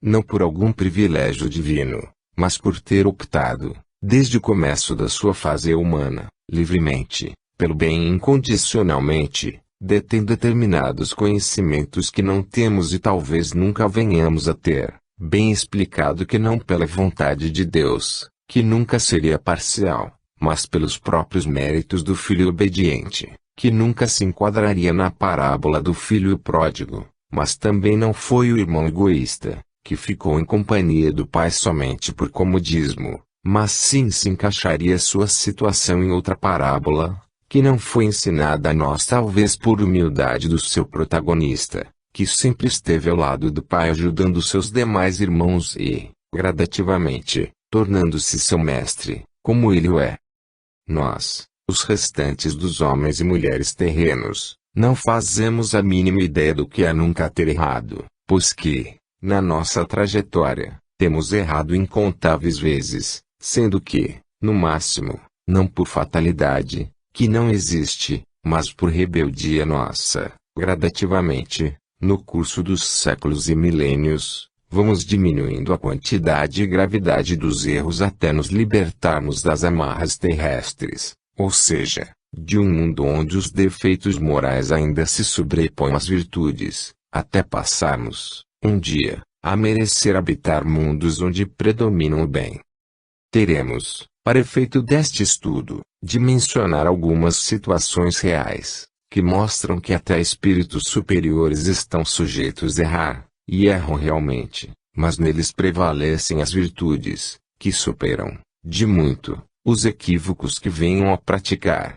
não por algum privilégio divino, mas por ter optado, desde o começo da sua fase humana, livremente, pelo bem incondicionalmente, detém determinados conhecimentos que não temos e talvez nunca venhamos a ter, bem explicado que não pela vontade de Deus, que nunca seria parcial, mas pelos próprios méritos do filho obediente, que nunca se enquadraria na parábola do filho pródigo, mas também não foi o irmão egoísta, que ficou em companhia do pai somente por comodismo, mas sim se encaixaria sua situação em outra parábola, que não foi ensinada a nós talvez por humildade do seu protagonista, que sempre esteve ao lado do pai ajudando seus demais irmãos e, gradativamente, tornando-se seu mestre, como ele o é. Nós, os restantes dos homens e mulheres terrenos, não fazemos a mínima ideia do que é nunca ter errado, pois que, na nossa trajetória, temos errado incontáveis vezes, sendo que, no máximo, não por fatalidade, que não existe, mas por rebeldia nossa, gradativamente, no curso dos séculos e milênios, vamos diminuindo a quantidade e gravidade dos erros até nos libertarmos das amarras terrestres, ou seja, de um mundo onde os defeitos morais ainda se sobrepõem às virtudes, até passarmos, um dia, a merecer habitar mundos onde predominam o bem. Teremos, para efeito deste estudo, de mencionar algumas situações reais, que mostram que até espíritos superiores estão sujeitos a errar, e erram realmente, mas neles prevalecem as virtudes, que superam, de muito, os equívocos que venham a praticar.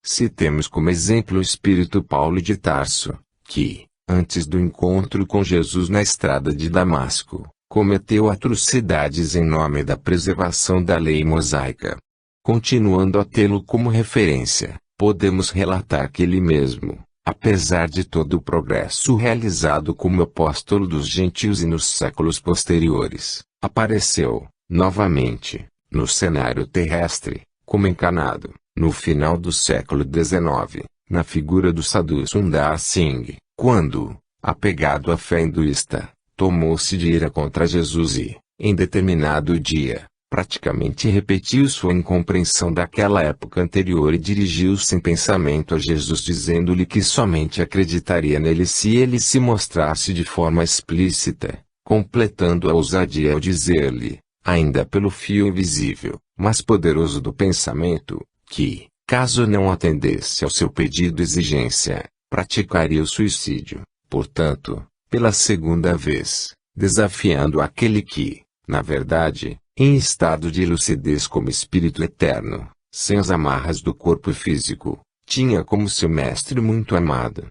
Citemos como exemplo o espírito Paulo de Tarso, que, antes do encontro com Jesus na estrada de Damasco, cometeu atrocidades em nome da preservação da lei mosaica. Continuando a tê-lo como referência, podemos relatar que ele mesmo, apesar de todo o progresso realizado como apóstolo dos gentios e nos séculos posteriores, apareceu, novamente, no cenário terrestre, como encarnado, no final do século XIX, na figura do Sadhu Sundar Singh, quando, apegado à fé hinduísta, tomou-se de ira contra Jesus e, em determinado dia, praticamente repetiu sua incompreensão daquela época anterior e dirigiu-se em pensamento a Jesus dizendo-lhe que somente acreditaria nele se ele se mostrasse de forma explícita, completando a ousadia ao dizer-lhe, ainda pelo fio invisível, mas poderoso do pensamento, que, caso não atendesse ao seu pedido e exigência, praticaria o suicídio, portanto, pela segunda vez, desafiando aquele que, na verdade, em estado de lucidez como espírito eterno, sem as amarras do corpo físico, tinha como seu mestre muito amado.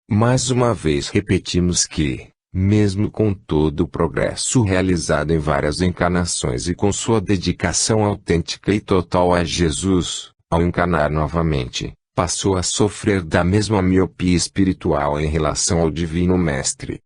Mais uma vez repetimos que, mesmo com todo o progresso realizado em várias encarnações e com sua dedicação autêntica e total a Jesus, ao encarnar novamente, passou a sofrer da mesma miopia espiritual em relação ao Divino Mestre.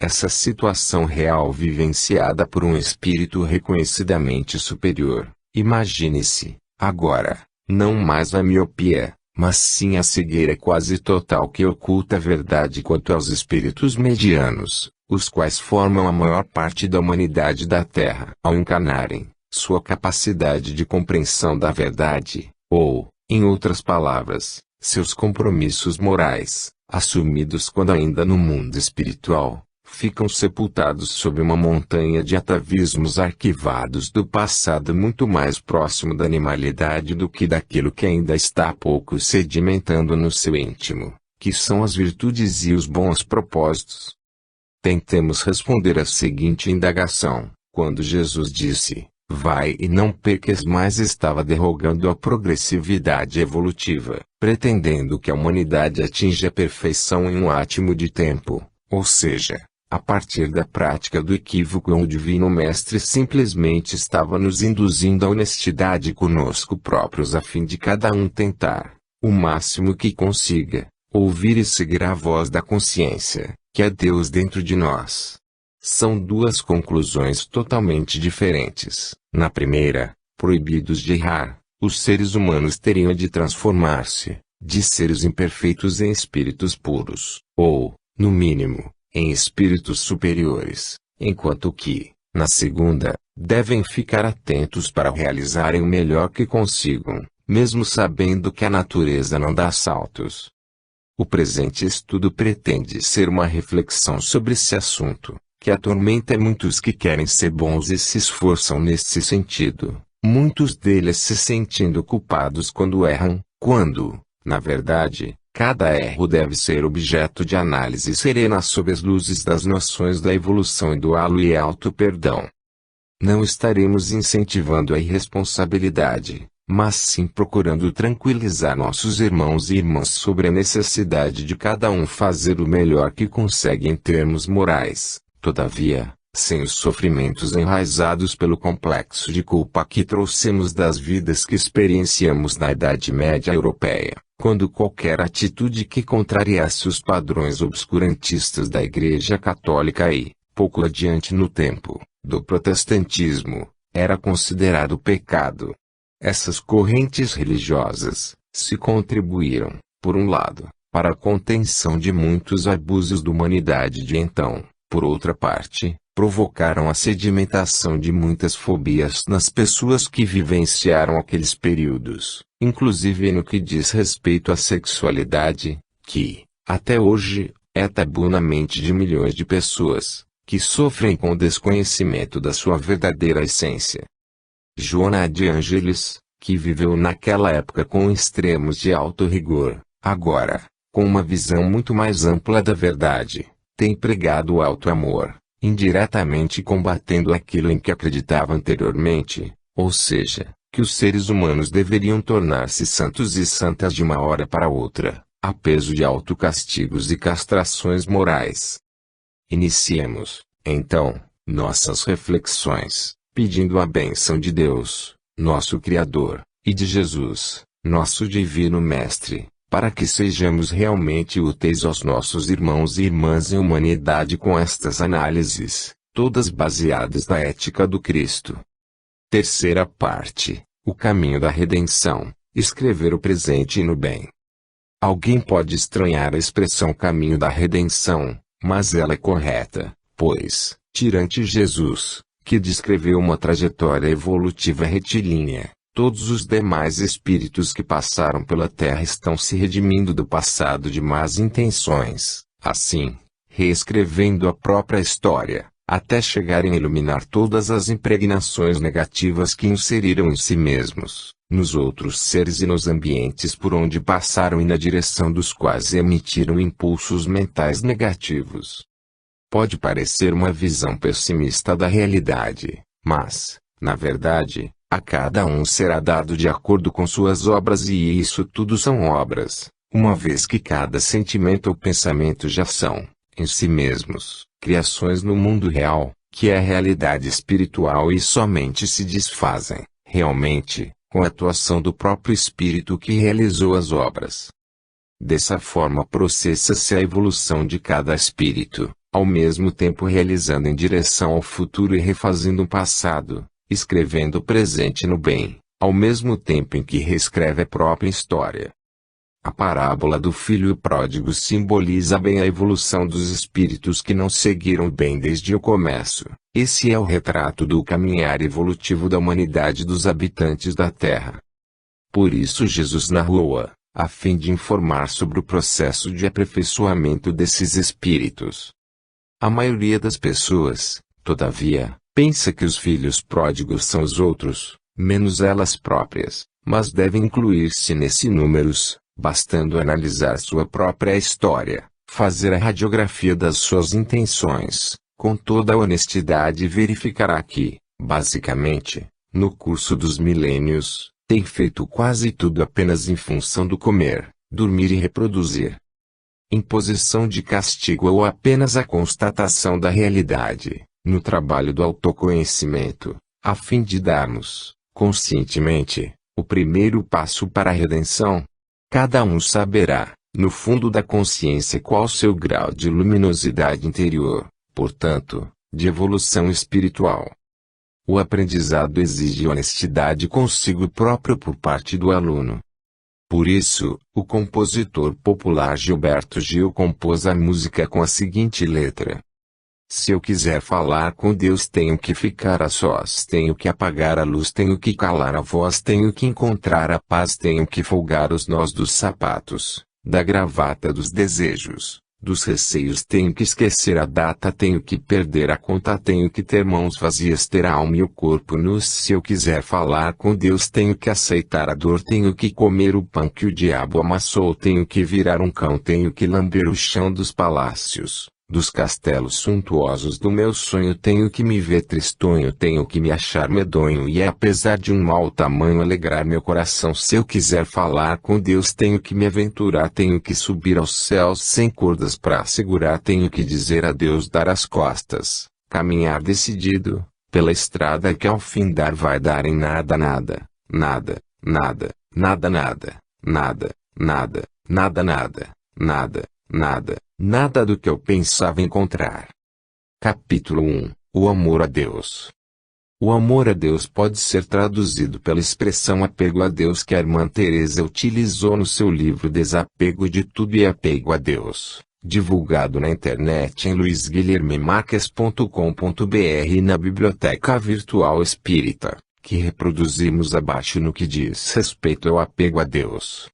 Essa situação real vivenciada por um espírito reconhecidamente superior, imagine-se, agora, não mais a miopia, mas sim a cegueira quase total que oculta a verdade quanto aos espíritos medianos, os quais formam a maior parte da humanidade da Terra. Ao encarnarem, sua capacidade de compreensão da verdade, ou, em outras palavras, seus compromissos morais, assumidos quando ainda no mundo espiritual, ficam sepultados sob uma montanha de atavismos arquivados do passado muito mais próximo da animalidade do que daquilo que ainda está pouco sedimentando no seu íntimo, que são as virtudes e os bons propósitos. Tentemos responder a seguinte indagação, quando Jesus disse, vai e não peques mais, estava derrogando a progressividade evolutiva, pretendendo que a humanidade atinja a perfeição em um átimo de tempo, ou seja, a partir da prática do equívoco, o Divino Mestre simplesmente estava nos induzindo à honestidade conosco próprios a fim de cada um tentar, o máximo que consiga, ouvir e seguir a voz da consciência, que é Deus dentro de nós. São duas conclusões totalmente diferentes. Na primeira, proibidos de errar, os seres humanos teriam de transformar-se, de seres imperfeitos em espíritos puros, ou, no mínimo, em espíritos superiores, enquanto que, na segunda, devem ficar atentos para realizarem o melhor que consigam, mesmo sabendo que a natureza não dá saltos. O presente estudo pretende ser uma reflexão sobre esse assunto, que atormenta muitos que querem ser bons e se esforçam nesse sentido, muitos deles se sentindo culpados quando erram, quando, na verdade, cada erro deve ser objeto de análise serena sob as luzes das noções da evolução e do halo e auto-perdão. Não estaremos incentivando a irresponsabilidade, mas sim procurando tranquilizar nossos irmãos e irmãs sobre a necessidade de cada um fazer o melhor que consegue em termos morais, todavia, sem os sofrimentos enraizados pelo complexo de culpa que trouxemos das vidas que experienciamos na Idade Média Europeia, quando qualquer atitude que contrariasse os padrões obscurantistas da Igreja Católica e, pouco adiante no tempo, do protestantismo, era considerado pecado. Essas correntes religiosas, se contribuíram, por um lado, para a contenção de muitos abusos da humanidade de então, por outra parte, provocaram a sedimentação de muitas fobias nas pessoas que vivenciaram aqueles períodos, inclusive no que diz respeito à sexualidade, que, até hoje, é tabu na mente de milhões de pessoas, que sofrem com o desconhecimento da sua verdadeira essência. Joana de Ângeles, que viveu naquela época com extremos de alto rigor, agora, com uma visão muito mais ampla da verdade, tem pregado o alto amor, indiretamente combatendo aquilo em que acreditava anteriormente, ou seja, que os seres humanos deveriam tornar-se santos e santas de uma hora para outra, a peso de autocastigos e castrações morais. Iniciemos, então, nossas reflexões, pedindo a bênção de Deus, nosso Criador, e de Jesus, nosso Divino Mestre, para que sejamos realmente úteis aos nossos irmãos e irmãs em humanidade com estas análises, todas baseadas na ética do Cristo. Terceira parte, o caminho da redenção, escrever o presente no bem. Alguém pode estranhar a expressão caminho da redenção, mas ela é correta, pois, tirante Jesus, que descreveu uma trajetória evolutiva retilínea, todos os demais espíritos que passaram pela Terra estão se redimindo do passado de más intenções, assim, reescrevendo a própria história, até chegarem a iluminar todas as impregnações negativas que inseriram em si mesmos, nos outros seres e nos ambientes por onde passaram e na direção dos quais emitiram impulsos mentais negativos. Pode parecer uma visão pessimista da realidade, mas, na verdade, a cada um será dado de acordo com suas obras e isso tudo são obras, uma vez que cada sentimento ou pensamento já são, em si mesmos, criações no mundo real, que é a realidade espiritual e somente se desfazem, realmente, com a atuação do próprio Espírito que realizou as obras. Dessa forma processa-se a evolução de cada espírito, ao mesmo tempo realizando em direção ao futuro e refazendo o passado, escrevendo o presente no bem, ao mesmo tempo em que reescreve a própria história. A parábola do filho pródigo simboliza bem a evolução dos espíritos que não seguiram o bem desde o começo. Esse é o retrato do caminhar evolutivo da humanidade dos habitantes da Terra. Por isso Jesus narrou-a, a fim de informar sobre o processo de aperfeiçoamento desses espíritos. A maioria das pessoas, todavia, pensa que os filhos pródigos são os outros, menos elas próprias, mas devem incluir-se nesse números, bastando analisar sua própria história, fazer a radiografia das suas intenções, com toda a honestidade e verificará que, basicamente, no curso dos milênios, tem feito quase tudo apenas em função do comer, dormir e reproduzir. Imposição de castigo ou apenas a constatação da realidade, no trabalho do autoconhecimento, a fim de darmos, conscientemente, o primeiro passo para a redenção. Cada um saberá, no fundo da consciência qual seu grau de luminosidade interior, portanto, de evolução espiritual. O aprendizado exige honestidade consigo próprio por parte do aluno. Por isso, o compositor popular Gilberto Gil compôs a música com a seguinte letra: Se eu quiser falar com Deus, tenho que ficar a sós, tenho que apagar a luz, tenho que calar a voz, tenho que encontrar a paz, tenho que folgar os nós dos sapatos, da gravata dos desejos, dos receios, tenho que esquecer a data, tenho que perder a conta, tenho que ter mãos vazias, ter a alma e o corpo nus. Se eu quiser falar com Deus, tenho que aceitar a dor, tenho que comer o pão que o diabo amassou, tenho que virar um cão, tenho que lamber o chão dos palácios, dos castelos suntuosos do meu sonho, tenho que me ver tristonho, tenho que me achar medonho e apesar de um mau tamanho alegrar meu coração. Se eu quiser falar com Deus, tenho que me aventurar, tenho que subir aos céus sem cordas para segurar, tenho que dizer adeus, dar as costas, caminhar decidido, pela estrada que ao findar vai dar em nada, nada, nada, nada, nada, nada, nada, nada, nada, nada, nada, nada, nada do que eu pensava encontrar. Capítulo 1 – O amor a Deus. O amor a Deus pode ser traduzido pela expressão apego a Deus que a irmã Teresa utilizou no seu livro Desapego de Tudo e Apego a Deus, divulgado na internet em luisguilhermemarques.com.br e na Biblioteca Virtual Espírita, que reproduzimos abaixo no que diz respeito ao apego a Deus.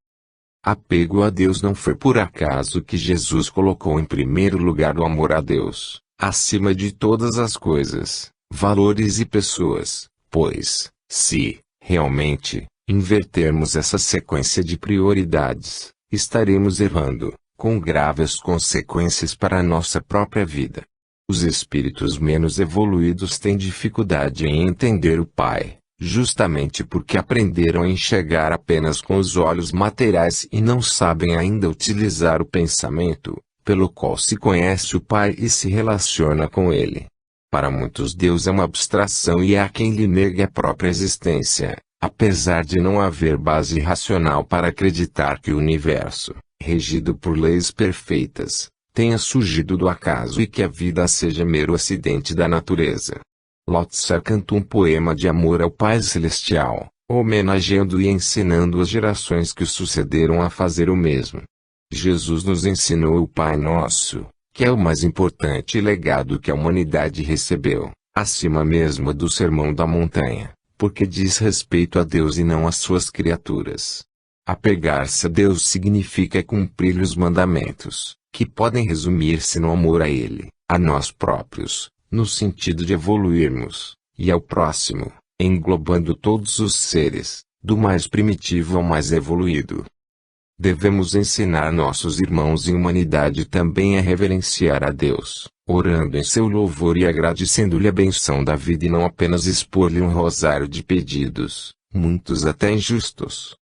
Apego a Deus não foi por acaso que Jesus colocou em primeiro lugar o amor a Deus, acima de todas as coisas, valores e pessoas, pois, se, realmente, invertermos essa sequência de prioridades, estaremos errando, com graves consequências para a nossa própria vida. Os espíritos menos evoluídos têm dificuldade em entender o Pai, justamente porque aprenderam a enxergar apenas com os olhos materiais e não sabem ainda utilizar o pensamento, pelo qual se conhece o Pai e se relaciona com Ele. Para muitos Deus é uma abstração e há quem lhe negue a própria existência, apesar de não haver base racional para acreditar que o universo, regido por leis perfeitas, tenha surgido do acaso e que a vida seja mero acidente da natureza. Lao Tse canta um poema de amor ao Pai Celestial, homenageando e ensinando as gerações que o sucederam a fazer o mesmo. Jesus nos ensinou o Pai Nosso, que é o mais importante legado que a humanidade recebeu, acima mesmo do Sermão da Montanha, porque diz respeito a Deus e não às suas criaturas. Apegar-se a Deus significa cumprir os mandamentos, que podem resumir-se no amor a Ele, a nós próprios, no sentido de evoluirmos, e ao próximo, englobando todos os seres, do mais primitivo ao mais evoluído. Devemos ensinar nossos irmãos em humanidade também a reverenciar a Deus, orando em seu louvor e agradecendo-lhe a benção da vida e não apenas expor-lhe um rosário de pedidos, muitos até injustos.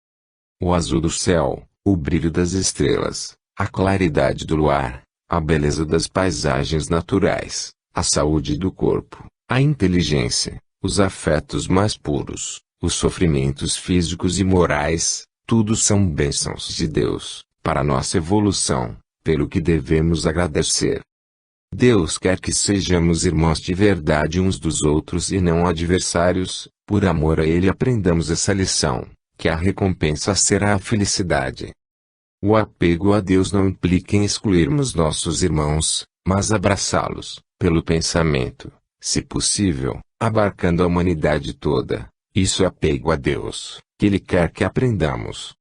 O azul do céu, o brilho das estrelas, a claridade do luar, a beleza das paisagens naturais, a saúde do corpo, a inteligência, os afetos mais puros, os sofrimentos físicos e morais, tudo são bênçãos de Deus, para nossa evolução, pelo que devemos agradecer. Deus quer que sejamos irmãos de verdade uns dos outros e não adversários, por amor a Ele aprendamos essa lição, que a recompensa será a felicidade. O apego a Deus não implica em excluirmos nossos irmãos, mas abraçá-los, pelo pensamento, se possível, abarcando a humanidade toda. Isso é apego a Deus, que Ele quer que aprendamos.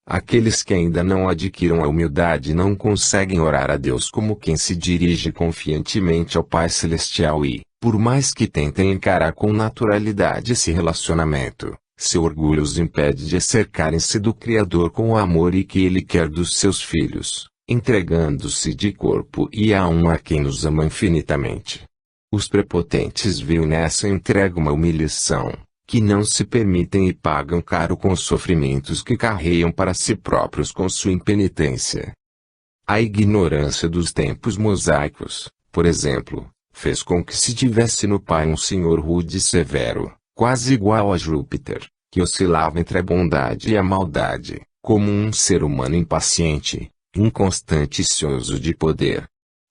Aqueles que ainda não adquiram a humildade não conseguem orar a Deus como quem se dirige confiantemente ao Pai Celestial e, por mais que tentem encarar com naturalidade esse relacionamento, seu orgulho os impede de acercarem-se do Criador com o amor e que Ele quer dos seus filhos, entregando-se de corpo e alma a quem nos ama infinitamente. Os prepotentes veem nessa entrega uma humilhação, que não se permitem e pagam caro com os sofrimentos que carregam para si próprios com sua impenitência. A ignorância dos tempos mosaicos, por exemplo, fez com que se tivesse no Pai um senhor rude e severo, quase igual a Júpiter, que oscilava entre a bondade e a maldade, como um ser humano impaciente, inconstante e cioso de poder.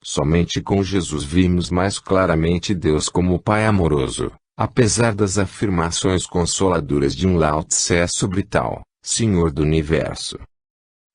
Somente com Jesus vimos mais claramente Deus como Pai amoroso, apesar das afirmações consoladoras de um Lao Tse sobre tal, Senhor do Universo.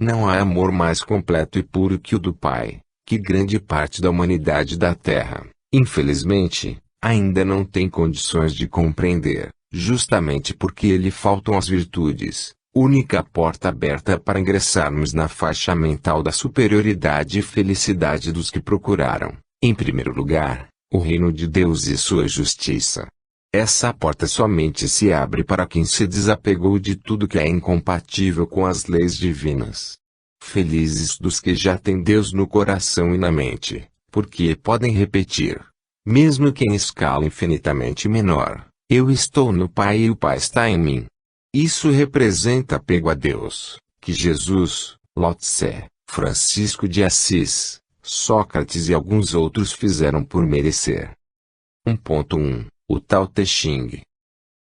Não há amor mais completo e puro que o do Pai, que grande parte da humanidade da Terra, Infelizmente, ainda não tem condições de compreender, justamente porque lhe faltam as virtudes, única porta aberta para ingressarmos na faixa mental da superioridade e felicidade dos que procuraram, em primeiro lugar, o reino de Deus e sua justiça. Essa porta somente se abre para quem se desapegou de tudo que é incompatível com as leis divinas. Felizes dos que já têm Deus no coração e na mente, porque podem repetir, mesmo que em escala infinitamente menor, eu estou no Pai e o Pai está em mim. Isso representa apego a Deus, que Jesus, Lao Tse, Francisco de Assis, Sócrates e alguns outros fizeram por merecer. 1.1 O Tao Te Ching.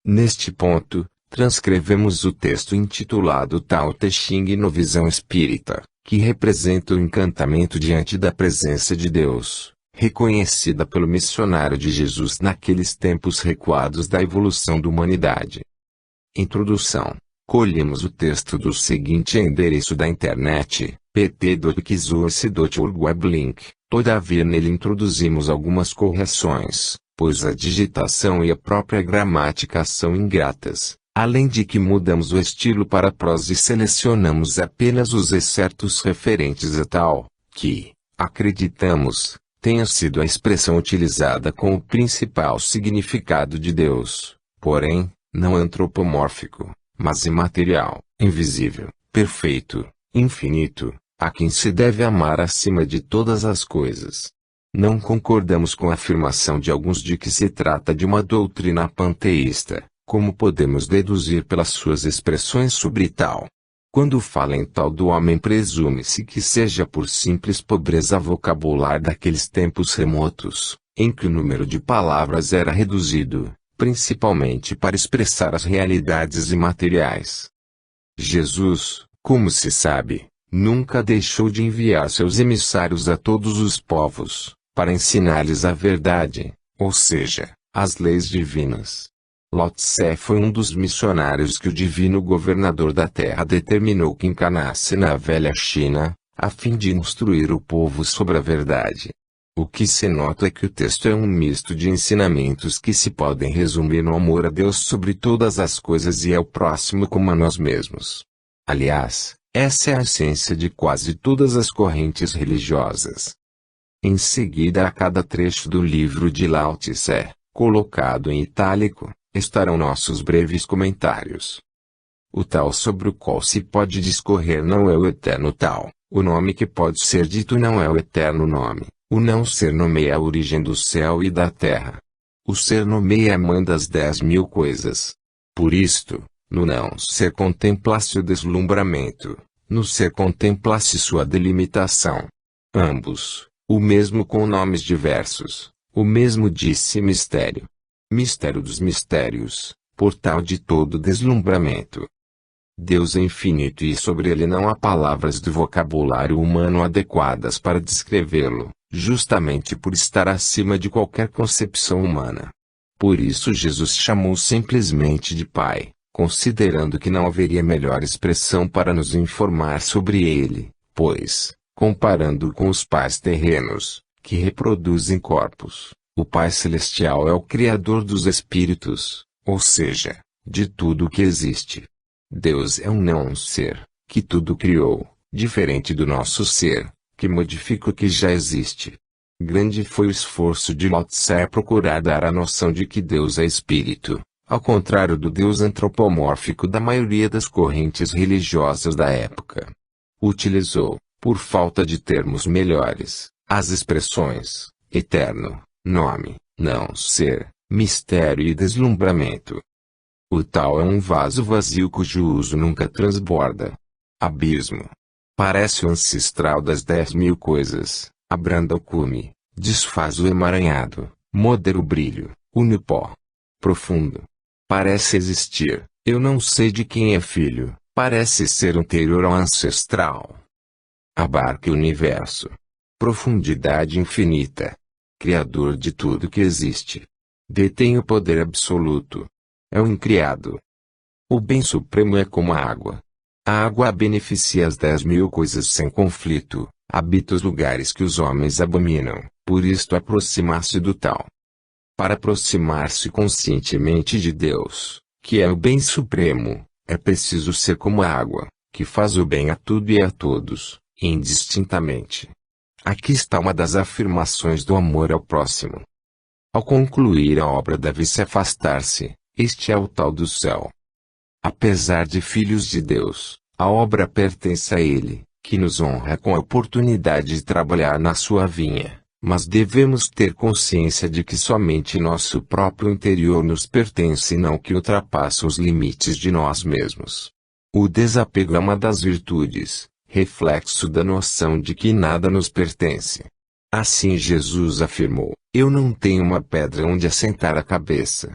Neste ponto, transcrevemos o texto intitulado Tao Te Ching no Visão Espírita, que representa o encantamento diante da presença de Deus, reconhecida pelo missionário de Jesus naqueles tempos recuados da evolução da humanidade. Introdução. Colhemos o texto do seguinte endereço da internet, pt.xorce.org weblink. Todavia nele introduzimos algumas correções, pois a digitação e a própria gramática são ingratas, além de que mudamos o estilo para a prosa e selecionamos apenas os excertos referentes a tal, que, acreditamos, tenha sido a expressão utilizada com o principal significado de Deus, porém, não antropomórfico, mas imaterial, invisível, perfeito, infinito, a quem se deve amar acima de todas as coisas. Não concordamos com a afirmação de alguns de que se trata de uma doutrina panteísta, como podemos deduzir pelas suas expressões sobre tal. Quando fala em tal do homem presume-se que seja por simples pobreza vocabular daqueles tempos remotos, em que o número de palavras era reduzido, principalmente para expressar as realidades imateriais. Jesus, como se sabe, nunca deixou de enviar seus emissários a todos os povos, para ensinar-lhes a verdade, ou seja, as leis divinas. Lao Tse foi um dos missionários que o divino governador da terra determinou que encarnasse na velha China, a fim de instruir o povo sobre a verdade. O que se nota é que o texto é um misto de ensinamentos que se podem resumir no amor a Deus sobre todas as coisas e ao próximo como a nós mesmos. Aliás, essa é a essência de quase todas as correntes religiosas. Em seguida a cada trecho do livro de Lao Tse, colocado em itálico, estarão nossos breves comentários. O tal sobre o qual se pode discorrer não é o eterno tal, o nome que pode ser dito não é o eterno nome. O não ser nomeia a origem do céu e da terra. O ser nomeia a mãe das 10.000 coisas. Por isto, no não ser contempla-se o deslumbramento, no ser contempla-se sua delimitação. Ambos, o mesmo com nomes diversos, o mesmo disse mistério. Mistério dos mistérios, portal de todo deslumbramento. Deus é infinito e sobre ele não há palavras do vocabulário humano adequadas para descrevê-lo, justamente por estar acima de qualquer concepção humana. Por isso Jesus chamou simplesmente de Pai, considerando que não haveria melhor expressão para nos informar sobre ele, pois, comparando com os pais terrenos, que reproduzem corpos, o Pai Celestial é o Criador dos espíritos, ou seja, de tudo o que existe. Deus é um não ser, que tudo criou, diferente do nosso ser, que modifica o que já existe. Grande foi o esforço de Lao Tse procurar dar a noção de que Deus é espírito, ao contrário do Deus antropomórfico da maioria das correntes religiosas da época. Utilizou, por falta de termos melhores, as expressões eterno, nome, não ser, mistério e deslumbramento. O tal é um vaso vazio cujo uso nunca transborda. Abismo. Parece o ancestral das 10.000 coisas, abranda o cume, desfaz o emaranhado, modera o brilho, une o pó. Profundo. Parece existir, eu não sei de quem é filho, parece ser anterior ao ancestral. Abarca o universo. Profundidade infinita. Criador de tudo que existe. Detém o poder absoluto. É o incriado. O bem supremo é como a água. A água beneficia as 10.000 coisas sem conflito, habita os lugares que os homens abominam, por isto aproximar-se do tal. Para aproximar-se conscientemente de Deus, que é o bem supremo, é preciso ser como a água, que faz o bem a tudo e a todos, indistintamente. Aqui está uma das afirmações do amor ao próximo. Ao concluir a obra deve-se afastar-se, este é o tal do céu. Apesar de filhos de Deus, a obra pertence a Ele, que nos honra com a oportunidade de trabalhar na sua vinha, mas devemos ter consciência de que somente nosso próprio interior nos pertence e não que ultrapassa os limites de nós mesmos. O desapego é uma das virtudes, reflexo da noção de que nada nos pertence. Assim Jesus afirmou: eu não tenho uma pedra onde assentar a cabeça.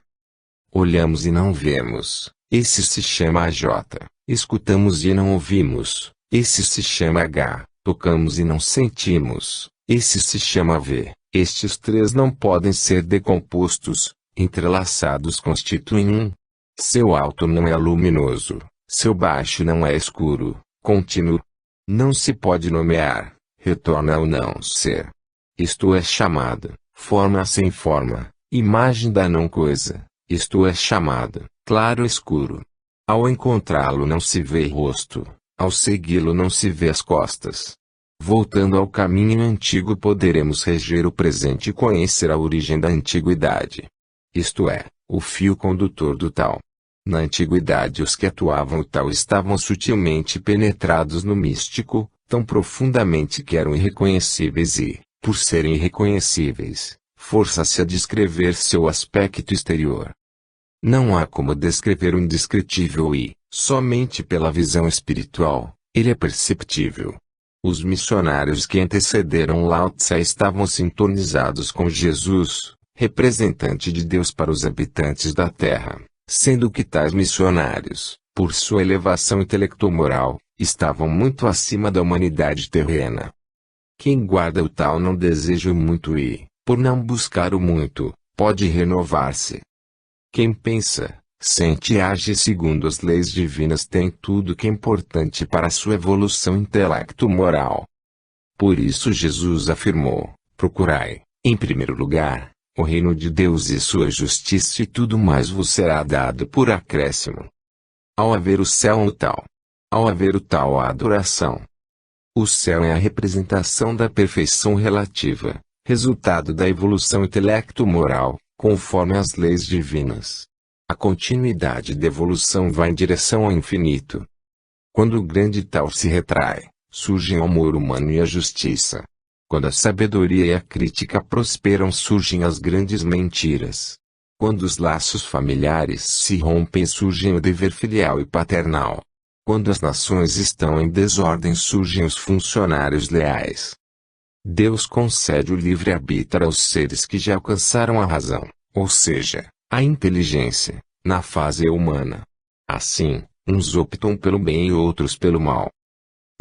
Olhamos e não vemos, esse se chama J. Escutamos e não ouvimos, esse se chama H. Tocamos e não sentimos, esse se chama V. Estes três não podem ser decompostos, entrelaçados constituem um. Seu alto não é luminoso, seu baixo não é escuro, contínuo. Não se pode nomear, retorna ao não ser. Isto é chamado, forma sem forma, imagem da não coisa, isto é chamado, claro escuro. Ao encontrá-lo não se vê rosto, ao segui-lo não se vê as costas. Voltando ao caminho antigo poderemos reger o presente e conhecer a origem da antiguidade. Isto é, o fio condutor do tal. Na antiguidade os que atuavam o tal estavam sutilmente penetrados no místico, tão profundamente que eram irreconhecíveis e, por serem irreconhecíveis, força-se a descrever seu aspecto exterior. Não há como descrever o indescritível e, somente pela visão espiritual, ele é perceptível. Os missionários que antecederam Lao Tse estavam sintonizados com Jesus, representante de Deus para os habitantes da Terra, sendo que tais missionários, por sua elevação intelecto-moral, estavam muito acima da humanidade terrena. Quem guarda o tal não deseja o muito e, por não buscar o muito, pode renovar-se. Quem pensa, sente e age segundo as leis divinas tem tudo que é importante para sua evolução intelecto-moral. Por isso Jesus afirmou: procurai, em primeiro lugar, o reino de Deus e sua justiça e tudo mais vos será dado por acréscimo. Ao haver o céu o tal. Ao haver o tal a adoração. O céu é a representação da perfeição relativa, resultado da evolução intelecto-moral, conforme as leis divinas. A continuidade da evolução vai em direção ao infinito. Quando o grande tal se retrai, surgem o amor humano e a justiça. Quando a sabedoria e a crítica prosperam, surgem as grandes mentiras. Quando os laços familiares se rompem, surgem o dever filial e paternal. Quando as nações estão em desordem, surgem os funcionários leais. Deus concede o livre-arbítrio aos seres que já alcançaram a razão, ou seja, a inteligência, na fase humana. Assim, uns optam pelo bem e outros pelo mal.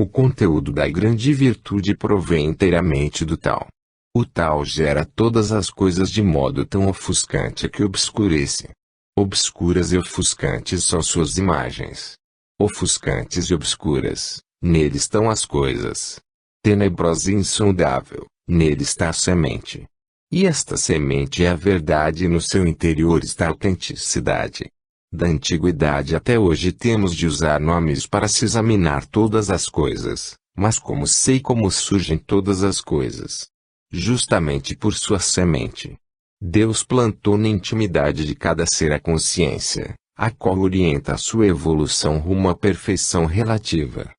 O conteúdo da grande virtude provém inteiramente do tal. O tal gera todas as coisas de modo tão ofuscante que obscurece. Obscuras e ofuscantes são suas imagens. Ofuscantes e obscuras, nele estão as coisas. Tenebrosa e insondável, nele está a semente. E esta semente é a verdade e no seu interior está a autenticidade. Da antiguidade até hoje temos de usar nomes para se examinar todas as coisas, mas como sei como surgem todas as coisas? Justamente por sua semente. Deus plantou na intimidade de cada ser a consciência, a qual orienta a sua evolução rumo à perfeição relativa.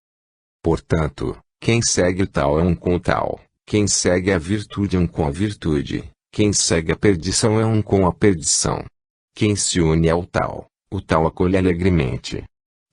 Portanto, quem segue o tal é um com o tal, quem segue a virtude é um com a virtude, quem segue a perdição é um com a perdição. Quem se une ao tal, o tal acolhe alegremente.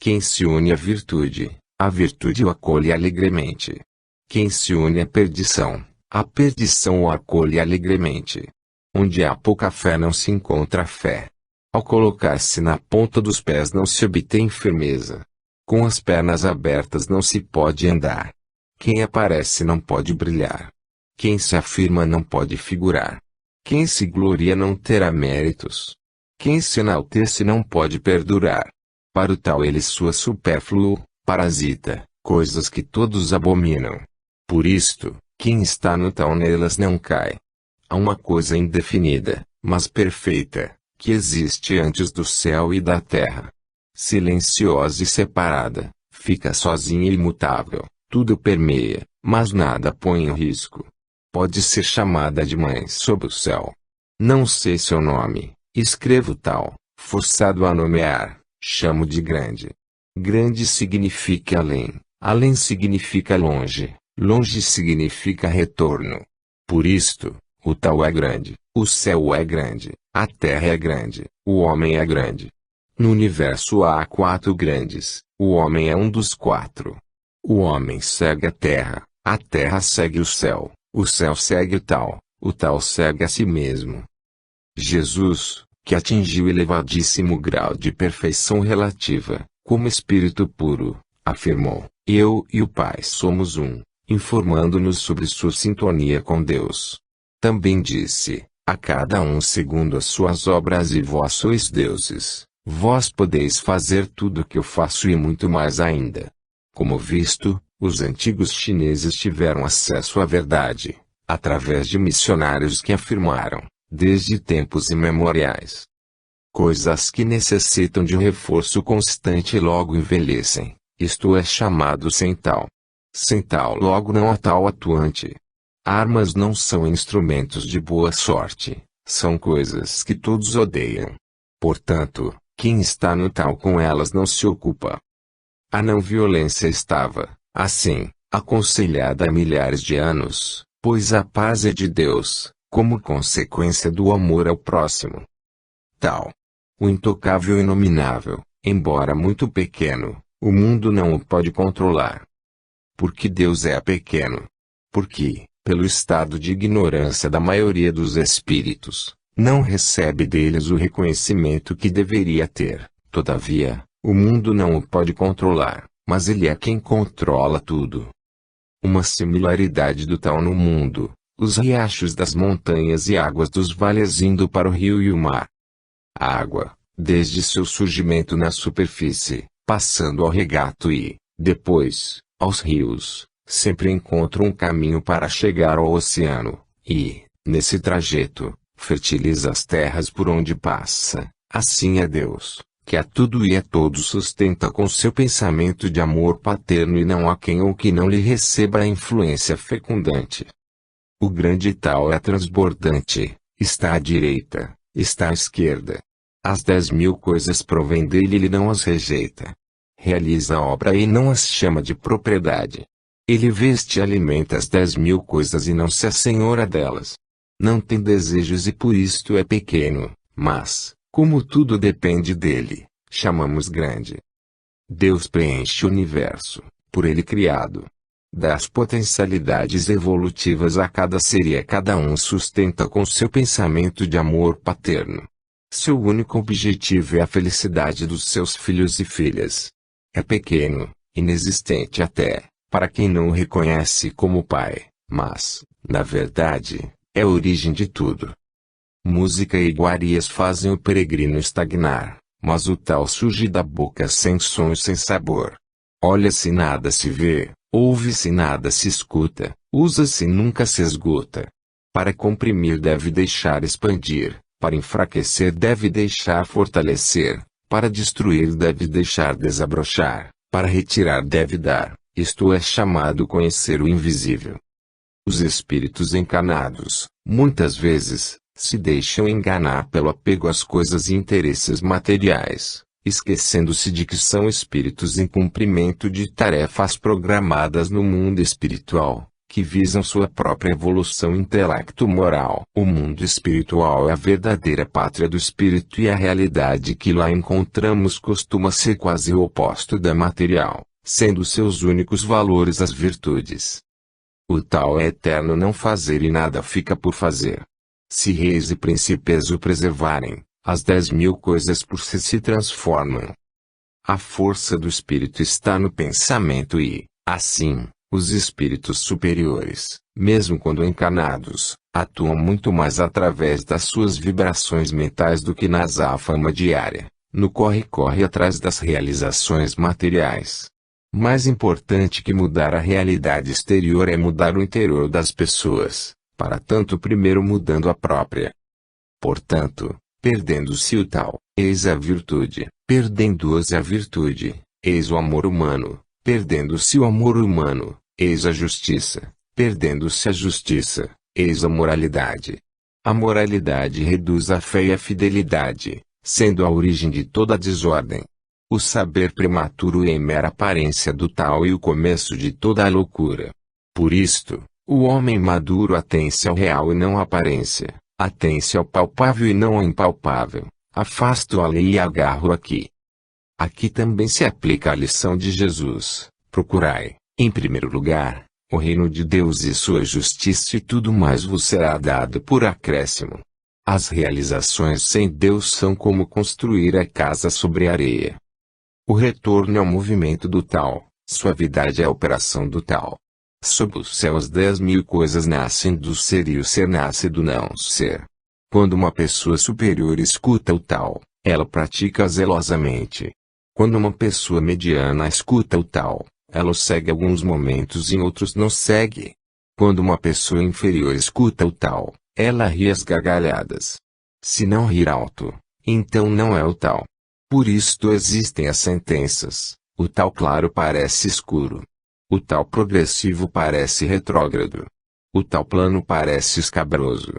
Quem se une à virtude, a virtude o acolhe alegremente. Quem se une à perdição, a perdição o acolhe alegremente. Onde há pouca fé não se encontra fé. Ao colocar-se na ponta dos pés não se obtém firmeza. Com as pernas abertas não se pode andar. Quem aparece não pode brilhar. Quem se afirma não pode figurar. Quem se gloria não terá méritos. Quem se enaltece não pode perdurar. Para o tal ele soa supérfluo, parasita, coisas que todos abominam. Por isto, quem está no tal nelas não cai. Há uma coisa indefinida, mas perfeita, que existe antes do céu e da terra. Silenciosa e separada, fica sozinha e imutável, tudo permeia, mas nada põe em risco. Pode ser chamada de mãe sob o céu. Não sei seu nome, escrevo tal, forçado a nomear, chamo de grande. Grande significa além, além significa longe, longe significa retorno. Por isto, o tal é grande, o céu é grande, a terra é grande, o homem é grande. No universo há 4 grandes, o homem é um dos 4. O homem segue a terra segue o céu segue o tal segue a si mesmo. Jesus, que atingiu elevadíssimo grau de perfeição relativa, como espírito puro, afirmou: eu e o Pai somos um, informando-nos sobre sua sintonia com Deus. Também disse: a cada um segundo as suas obras, e vós sois deuses, vós podeis fazer tudo o que eu faço e muito mais ainda. Como visto, os antigos chineses tiveram acesso à verdade, através de missionários que afirmaram, desde tempos imemoriais, coisas que necessitam de reforço constante e logo envelhecem, isto é chamado sem tal. Sem tal logo não há tal atuante. Armas não são instrumentos de boa sorte, são coisas que todos odeiam. Portanto, quem está no tal com elas não se ocupa. A não violência estava, assim, aconselhada há milhares de anos, pois a paz é de Deus, como consequência do amor ao próximo. Tal. O intocável e inominável, embora muito pequeno, o mundo não o pode controlar. Porque Deus é pequeno. Porque, pelo estado de ignorância da maioria dos espíritos, não recebe deles o reconhecimento que deveria ter. Todavia, o mundo não o pode controlar, mas ele é quem controla tudo. Uma similaridade do tal no mundo: os riachos das montanhas e águas dos vales indo para o rio e o mar. A água, desde seu surgimento na superfície, passando ao regato e, depois, aos rios, sempre encontra um caminho para chegar ao oceano, e, nesse trajeto, fertiliza as terras por onde passa. Assim é Deus, que a tudo e a todos sustenta com seu pensamento de amor paterno, e não há quem ou que não lhe receba a influência fecundante. O grande tal é transbordante, está à direita, está à esquerda. As 10.000 coisas provêm dele e ele não as rejeita. Realiza a obra e não as chama de propriedade. Ele veste e alimenta as 10.000 coisas e não se assenhora delas. Não tem desejos e por isto é pequeno, mas, como tudo depende dele, chamamos grande. Deus preenche o universo, por ele criado. Dá as potencialidades evolutivas a cada ser e a cada um sustenta com seu pensamento de amor paterno. Seu único objetivo é a felicidade dos seus filhos e filhas. É pequeno, inexistente até, para quem não o reconhece como pai, mas, na verdade, é a origem de tudo. Música e iguarias fazem o peregrino estagnar, mas o tal surge da boca sem som e sem sabor. Olha-se e nada se vê, ouve-se e nada se escuta, usa-se e nunca se esgota. Para comprimir deve deixar expandir, para enfraquecer deve deixar fortalecer, para destruir deve deixar desabrochar, para retirar deve dar, isto é chamado conhecer o invisível. Os espíritos encarnados, muitas vezes, se deixam enganar pelo apego às coisas e interesses materiais, esquecendo-se de que são espíritos em cumprimento de tarefas programadas no mundo espiritual, que visam sua própria evolução intelecto-moral. O mundo espiritual é a verdadeira pátria do espírito e a realidade que lá encontramos costuma ser quase o oposto da material, sendo seus únicos valores as virtudes. O tal é eterno não fazer e nada fica por fazer. Se reis e príncipes o preservarem, as 10.000 coisas por si se transformam. A força do espírito está no pensamento e, assim, os espíritos superiores, mesmo quando encarnados, atuam muito mais através das suas vibrações mentais do que na azáfama diária, no corre-corre atrás das realizações materiais. Mais importante que mudar a realidade exterior é mudar o interior das pessoas, para tanto primeiro mudando a própria. Portanto, perdendo-se o tal, eis a virtude, perdendo-se a virtude, eis o amor humano, perdendo-se o amor humano, eis a justiça, perdendo-se a justiça, eis a moralidade. A moralidade reduz a fé e a fidelidade, sendo a origem de toda a desordem. O saber prematuro é a mera aparência do tal e o começo de toda a loucura. Por isto, o homem maduro atém-se ao real e não à aparência, atém-se ao palpável e não ao impalpável, afasto a lei e agarro aqui. Aqui também se aplica a lição de Jesus: procurai, em primeiro lugar, o reino de Deus e sua justiça, e tudo mais vos será dado por acréscimo. As realizações sem Deus são como construir a casa sobre a areia. O retorno é o movimento do tal, suavidade é a operação do tal. Sob os céus 10.000 coisas nascem do ser e o ser nasce do não ser. Quando uma pessoa superior escuta o tal, ela pratica zelosamente. Quando uma pessoa mediana escuta o tal, ela o segue alguns momentos e em outros não segue. Quando uma pessoa inferior escuta o tal, ela ri às gargalhadas. Se não rir alto, então não é o tal. Por isto existem as sentenças: o tal claro parece escuro. O tal progressivo parece retrógrado. O tal plano parece escabroso.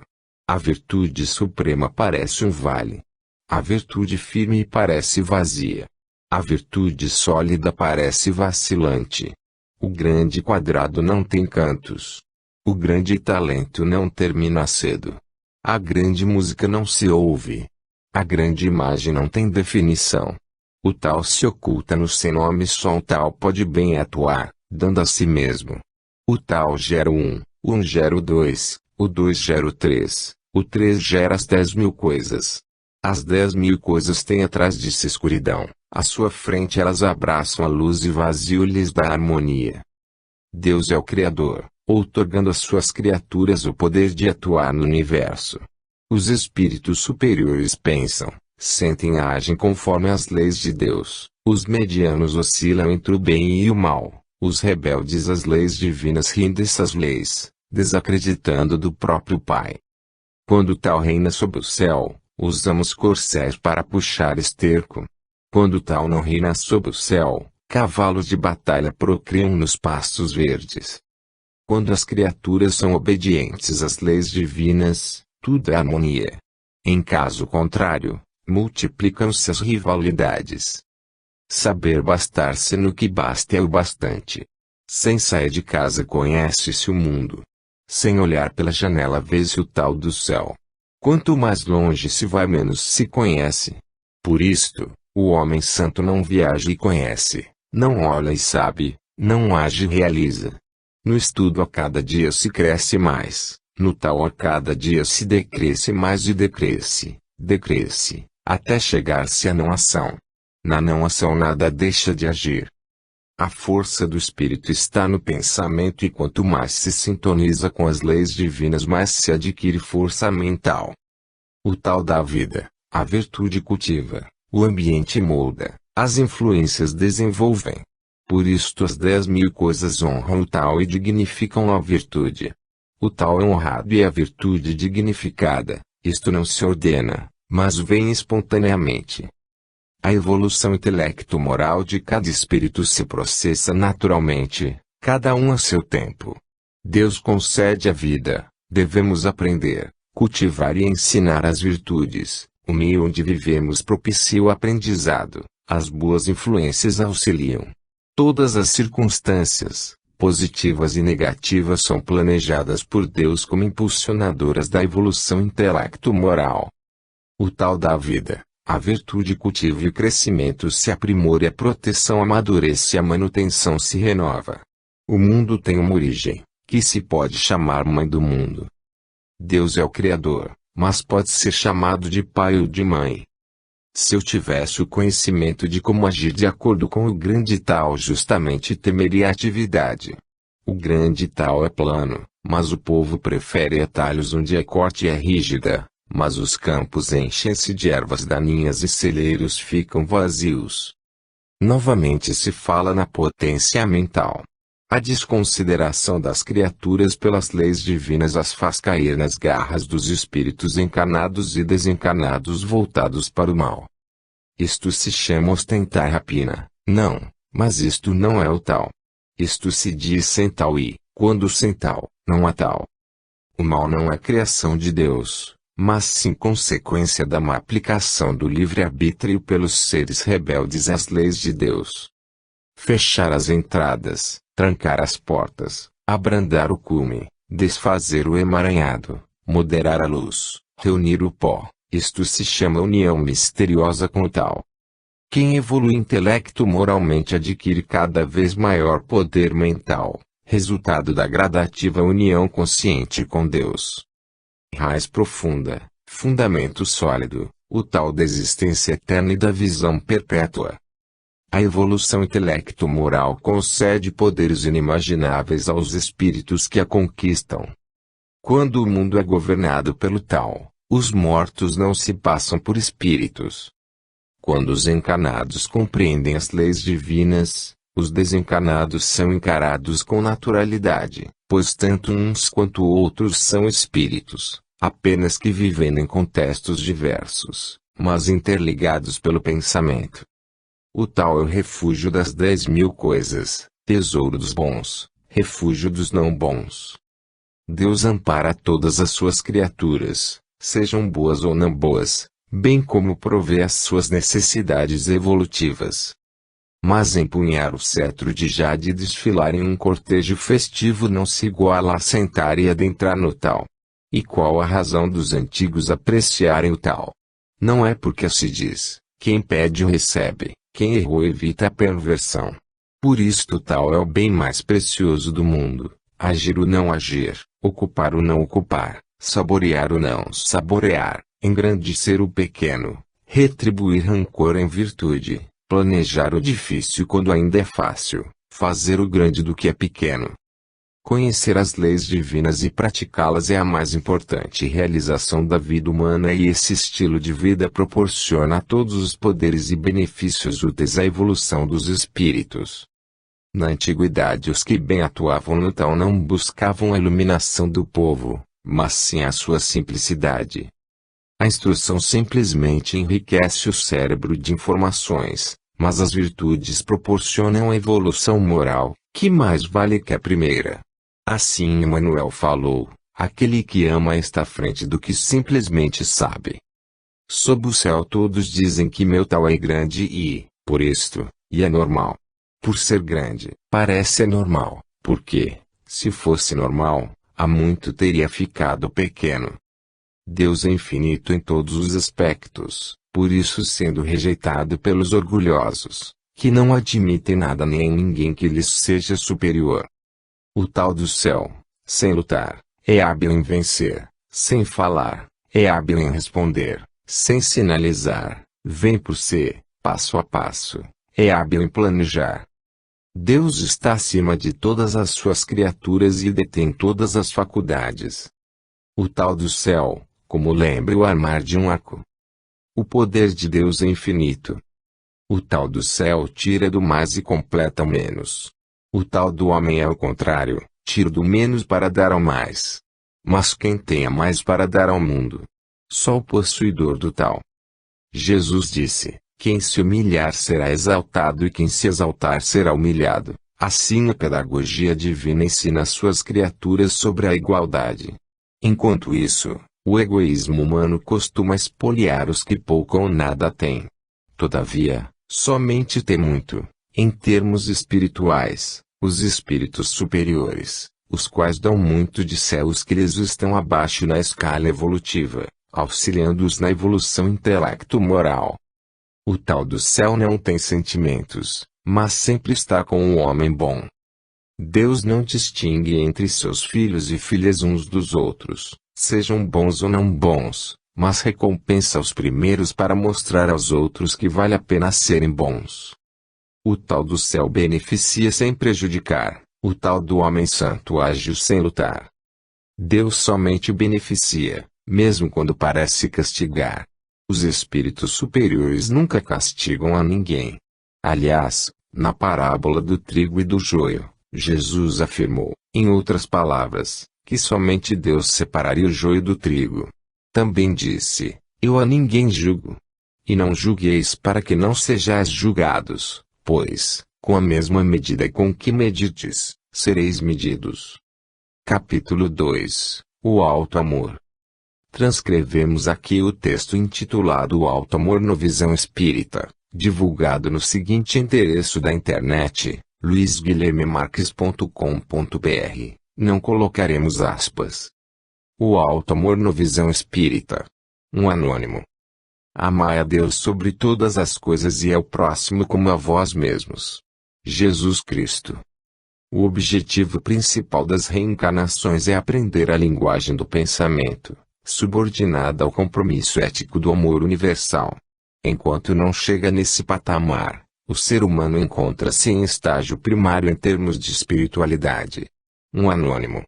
A virtude suprema parece um vale. A virtude firme parece vazia. A virtude sólida parece vacilante. O grande quadrado não tem cantos. O grande talento não termina cedo. A grande música não se ouve. A grande imagem não tem definição. O tal se oculta no sem nome, só um tal pode bem atuar, dando a si mesmo. O tal gera o 1 gera o 2, o 2 gera o 3, o 3 gera as 10.000 coisas. As 10.000 coisas têm atrás de si escuridão, à sua frente elas abraçam a luz e vazio lhes dá harmonia. Deus é o Criador, outorgando às suas criaturas o poder de atuar no universo. Os espíritos superiores pensam, sentem e agem conforme as leis de Deus. Os medianos oscilam entre o bem e o mal. Os rebeldes às leis divinas riem dessas leis, desacreditando do próprio Pai. Quando tal reina sob o céu, usamos corcéis para puxar esterco. Quando tal não reina sob o céu, cavalos de batalha procriam nos pastos verdes. Quando as criaturas são obedientes às leis divinas, tudo é harmonia. Em caso contrário, multiplicam-se as rivalidades. Saber bastar-se no que basta é o bastante. Sem sair de casa conhece-se o mundo. Sem olhar pela janela vê-se o tal do céu. Quanto mais longe se vai, menos se conhece. Por isto, o homem santo não viaja e conhece, não olha e sabe, não age e realiza. No estudo a cada dia se cresce mais, no tal a cada dia se decresce mais e decresce, até chegar-se à não ação. Na não ação nada deixa de agir. A força do espírito está no pensamento, e quanto mais se sintoniza com as leis divinas, mais se adquire força mental. O tal dá vida, a virtude cultiva, o ambiente molda, as influências desenvolvem. Por isto as 10.000 coisas honram o tal e dignificam a virtude. O tal é honrado e a virtude dignificada. Isto não se ordena, mas vem espontaneamente. A evolução intelecto-moral de cada espírito se processa naturalmente, cada um a seu tempo. Deus concede a vida, devemos aprender, cultivar e ensinar as virtudes. O meio onde vivemos propicia o aprendizado, as boas influências auxiliam. Todas as circunstâncias, positivas e negativas, são planejadas por Deus como impulsionadoras da evolução intelecto-moral. O tal dá vida. A virtude cultiva e o crescimento se aprimora, e a proteção amadurece e a manutenção se renova. O mundo tem uma origem, que se pode chamar mãe do mundo. Deus é o Criador, mas pode ser chamado de pai ou de mãe. Se eu tivesse o conhecimento de como agir de acordo com o grande tal, justamente temeria a atividade. O grande tal é plano, mas o povo prefere atalhos onde a corte é rígida. Mas os campos enchem-se de ervas daninhas e celeiros ficam vazios. Novamente se fala na potência mental. A desconsideração das criaturas pelas leis divinas as faz cair nas garras dos espíritos encarnados e desencarnados voltados para o mal. Isto se chama ostentar rapina. Não, mas isto não é o tal. Isto se diz sem tal e, quando sem tal, não há tal. O mal não é criação de Deus, mas sim consequência da má aplicação do livre-arbítrio pelos seres rebeldes às leis de Deus. Fechar as entradas, trancar as portas, abrandar o cume, desfazer o emaranhado, moderar a luz, reunir o pó, isto se chama união misteriosa com o tal. Quem evolui intelecto-moralmente adquire cada vez maior poder mental, resultado da gradativa união consciente com Deus. Raiz profunda, fundamento sólido, o tal da existência eterna e da visão perpétua. A evolução intelecto-moral concede poderes inimagináveis aos espíritos que a conquistam. Quando o mundo é governado pelo tal, os mortos não se passam por espíritos. Quando os encarnados compreendem as leis divinas, os desencarnados são encarados com naturalidade, pois tanto uns quanto outros são espíritos, apenas que vivendo em contextos diversos, mas interligados pelo pensamento. O tal é o refúgio das 10.000 coisas, tesouro dos bons, refúgio dos não bons. Deus ampara todas as suas criaturas, sejam boas ou não boas, bem como provê as suas necessidades evolutivas. Mas empunhar o cetro de jade e desfilar em um cortejo festivo não se iguala a sentar e adentrar no tal. E qual a razão dos antigos apreciarem o tal? Não é porque se diz, quem pede o recebe, quem errou evita a perversão. Por isto o tal é o bem mais precioso do mundo, agir o não agir, ocupar o não ocupar, saborear o não saborear, engrandecer o pequeno, retribuir rancor em virtude, planejar o difícil quando ainda é fácil, fazer o grande do que é pequeno. Conhecer as leis divinas e praticá-las é a mais importante realização da vida humana e esse estilo de vida proporciona a todos os poderes e benefícios úteis à evolução dos espíritos. Na antiguidade os que bem atuavam no tal não buscavam a iluminação do povo, mas sim a sua simplicidade. A instrução simplesmente enriquece o cérebro de informações, mas as virtudes proporcionam a evolução moral, que mais vale que a primeira. Assim Emmanuel falou, aquele que ama está à frente do que simplesmente sabe. Sob o céu todos dizem que meu tal é grande e, por isto, é normal. Por ser grande, parece anormal, porque, se fosse normal, há muito teria ficado pequeno. Deus é infinito em todos os aspectos, por isso sendo rejeitado pelos orgulhosos, que não admitem nada nem ninguém que lhes seja superior. O tal do céu, sem lutar, é hábil em vencer, sem falar, é hábil em responder, sem sinalizar, vem por si, passo a passo, é hábil em planejar. Deus está acima de todas as suas criaturas e detém todas as faculdades. O tal do céu, como lembra o armar de um arco. O poder de Deus é infinito. O tal do céu tira do mais e completa o menos. O tal do homem é o contrário, tira do menos para dar ao mais. Mas quem tem a mais para dar ao mundo? Só o possuidor do tal. Jesus disse, quem se humilhar será exaltado e quem se exaltar será humilhado. Assim a pedagogia divina ensina as suas criaturas sobre a igualdade. Enquanto isso, o egoísmo humano costuma espoliar os que pouco ou nada têm. Todavia, somente tem muito, em termos espirituais, os espíritos superiores, os quais dão muito de céus que lhes estão abaixo na escala evolutiva, auxiliando-os na evolução intelecto-moral. O tal do céu não tem sentimentos, mas sempre está com o homem bom. Deus não distingue entre seus filhos e filhas uns dos outros, sejam bons ou não bons, mas recompensa os primeiros para mostrar aos outros que vale a pena serem bons. O tal do céu beneficia sem prejudicar, o tal do homem santo age sem lutar. Deus somente beneficia, mesmo quando parece castigar. Os espíritos superiores nunca castigam a ninguém. Aliás, na parábola do trigo e do joio, Jesus afirmou, em outras palavras, que somente Deus separaria o joio do trigo. Também disse: Eu a ninguém julgo. E não julgueis para que não sejais julgados, pois, com a mesma medida com que medides, sereis medidos. Capítulo 2 – O Alto Amor. Transcrevemos aqui o texto intitulado O Alto Amor no Visão Espírita, divulgado no seguinte endereço da internet, luizguilhermemarques.com.br. Não colocaremos aspas. O Alto Amor no Visão Espírita. Um anônimo. Amai a Deus sobre todas as coisas e ao próximo como a vós mesmos. Jesus Cristo. O objetivo principal das reencarnações é aprender a linguagem do pensamento, subordinada ao compromisso ético do amor universal. Enquanto não chega nesse patamar, o ser humano encontra-se em estágio primário em termos de espiritualidade. Um anônimo.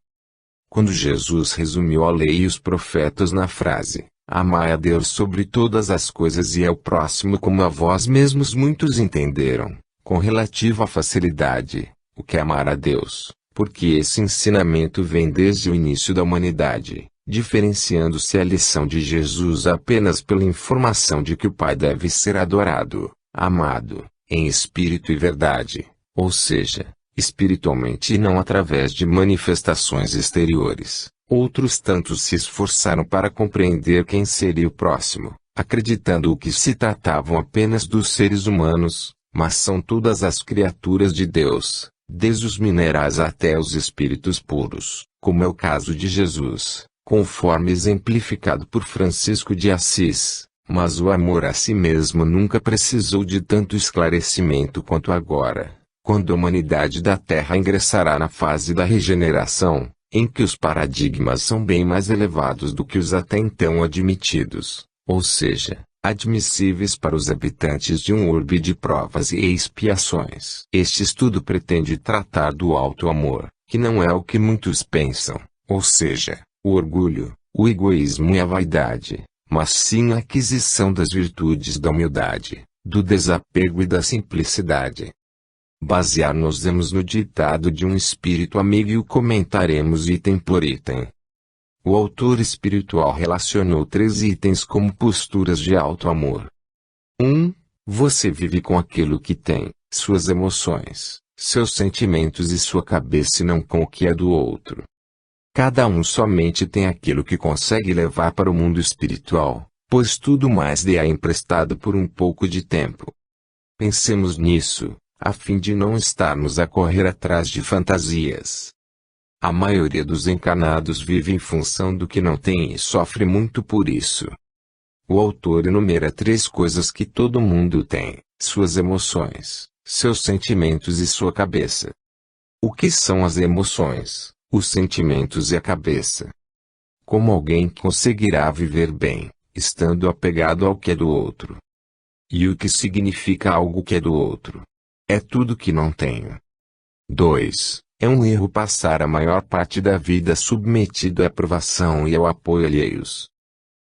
Quando Jesus resumiu a lei e os profetas na frase: Amai a Deus sobre todas as coisas e ao próximo como a vós mesmos, muitos entenderam, com relativa facilidade, o que é amar a Deus, porque esse ensinamento vem desde o início da humanidade, diferenciando-se a lição de Jesus apenas pela informação de que o Pai deve ser adorado, amado, em espírito e verdade, ou seja, espiritualmente e não através de manifestações exteriores. Outros tantos se esforçaram para compreender quem seria o próximo, acreditando que se tratavam apenas dos seres humanos, mas são todas as criaturas de Deus, desde os minerais até os espíritos puros, como é o caso de Jesus, conforme exemplificado por Francisco de Assis. Mas o amor a si mesmo nunca precisou de tanto esclarecimento quanto agora, quando a humanidade da Terra ingressará na fase da regeneração, em que os paradigmas são bem mais elevados do que os até então admitidos, ou seja, admissíveis para os habitantes de um orbe de provas e expiações. Este estudo pretende tratar do alto amor, que não é o que muitos pensam, ou seja, o orgulho, o egoísmo e a vaidade, mas sim a aquisição das virtudes da humildade, do desapego e da simplicidade. Basear-nos-emos no ditado de um espírito amigo e o comentaremos item por item. O autor espiritual relacionou 3 itens como posturas de alto amor. 1. Você vive com aquilo que tem, suas emoções, seus sentimentos e sua cabeça e não com o que é do outro. Cada um somente tem aquilo que consegue levar para o mundo espiritual, pois tudo mais lhe é emprestado por um pouco de tempo. Pensemos nisso, a fim de não estarmos a correr atrás de fantasias. A maioria dos encarnados vive em função do que não tem e sofre muito por isso. O autor enumera 3 coisas que todo mundo tem: suas emoções, seus sentimentos e sua cabeça. O que são as emoções, os sentimentos e a cabeça? Como alguém conseguirá viver bem, estando apegado ao que é do outro? E o que significa algo que é do outro? É tudo que não tenho. 2. É um erro passar a maior parte da vida submetido à aprovação e ao apoio alheios.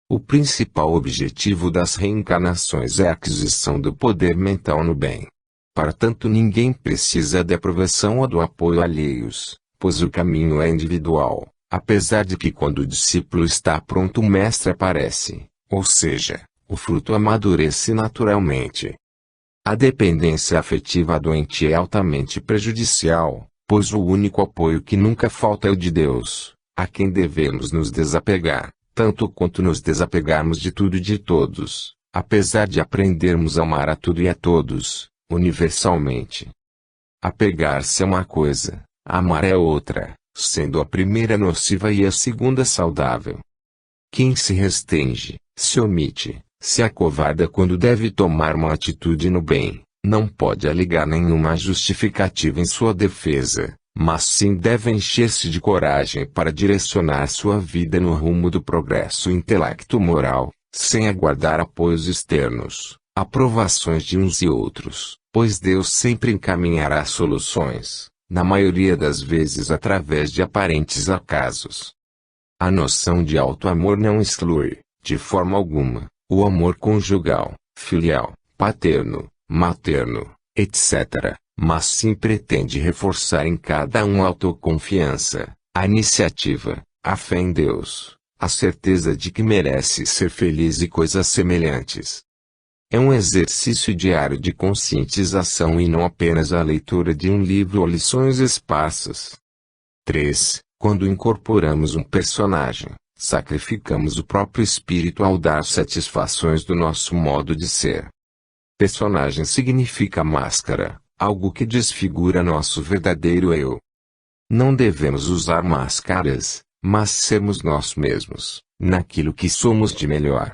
O principal objetivo das reencarnações é a aquisição do poder mental no bem. Para tanto, ninguém precisa de aprovação ou do apoio alheios, pois o caminho é individual, apesar de que quando o discípulo está pronto o mestre aparece, ou seja, o fruto amadurece naturalmente. A dependência afetiva doente é altamente prejudicial, pois o único apoio que nunca falta é o de Deus, a quem devemos nos desapegar, tanto quanto nos desapegarmos de tudo e de todos, apesar de aprendermos a amar a tudo e a todos, universalmente. Apegar-se é uma coisa, amar é outra, sendo a primeira nociva e a segunda saudável. Quem se restringe, se omite, se acovarda quando deve tomar uma atitude no bem, não pode alegar nenhuma justificativa em sua defesa, mas sim deve encher-se de coragem para direcionar sua vida no rumo do progresso intelecto-moral, sem aguardar apoios externos, aprovações de uns e outros, pois Deus sempre encaminhará soluções, na maioria das vezes através de aparentes acasos. A noção de alto amor não exclui, de forma alguma, o amor conjugal, filial, paterno, materno, etc., mas sim pretende reforçar em cada um a autoconfiança, a iniciativa, a fé em Deus, a certeza de que merece ser feliz e coisas semelhantes. É um exercício diário de conscientização e não apenas a leitura de um livro ou lições esparsas. 3. Quando incorporamos um personagem, sacrificamos o próprio espírito ao dar satisfações do nosso modo de ser. Personagem significa máscara, algo que desfigura nosso verdadeiro eu. Não devemos usar máscaras, mas sermos nós mesmos, naquilo que somos de melhor.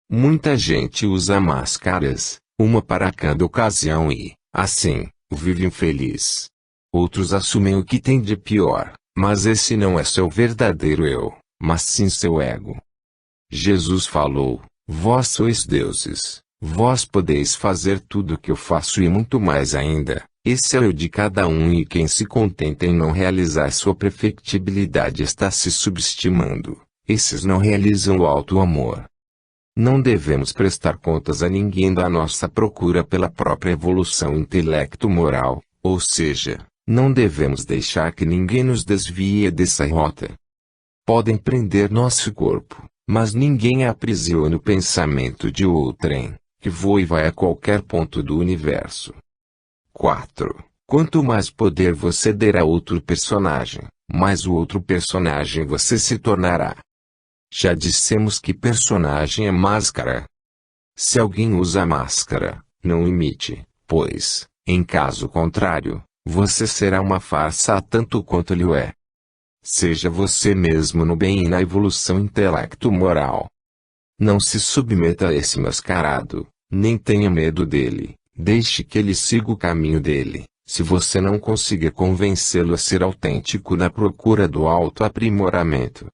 Muita gente usa máscaras, uma para cada ocasião e, assim, vive infeliz. Outros assumem o que tem de pior, mas esse não é seu verdadeiro eu, mas sim seu ego. Jesus falou: vós sois deuses, vós podeis fazer tudo o que eu faço e muito mais ainda. Esse é o eu de cada um e quem se contenta em não realizar sua perfectibilidade está se subestimando. Esses não realizam o alto amor. Não devemos prestar contas a ninguém da nossa procura pela própria evolução intelecto-moral, ou seja, não devemos deixar que ninguém nos desvie dessa rota. Podem prender nosso corpo, mas ninguém aprisiona o pensamento de outrem, que voa e vai a qualquer ponto do universo. 4. Quanto mais poder você der a outro personagem, mais o outro personagem você se tornará. Já dissemos que personagem é máscara. Se alguém usa máscara, não imite, pois, em caso contrário, você será uma farsa tanto quanto ele o é. Seja você mesmo no bem e na evolução intelecto-moral. Não se submeta a esse mascarado, nem tenha medo dele, deixe que ele siga o caminho dele, se você não conseguir convencê-lo a ser autêntico na procura do autoaprimoramento.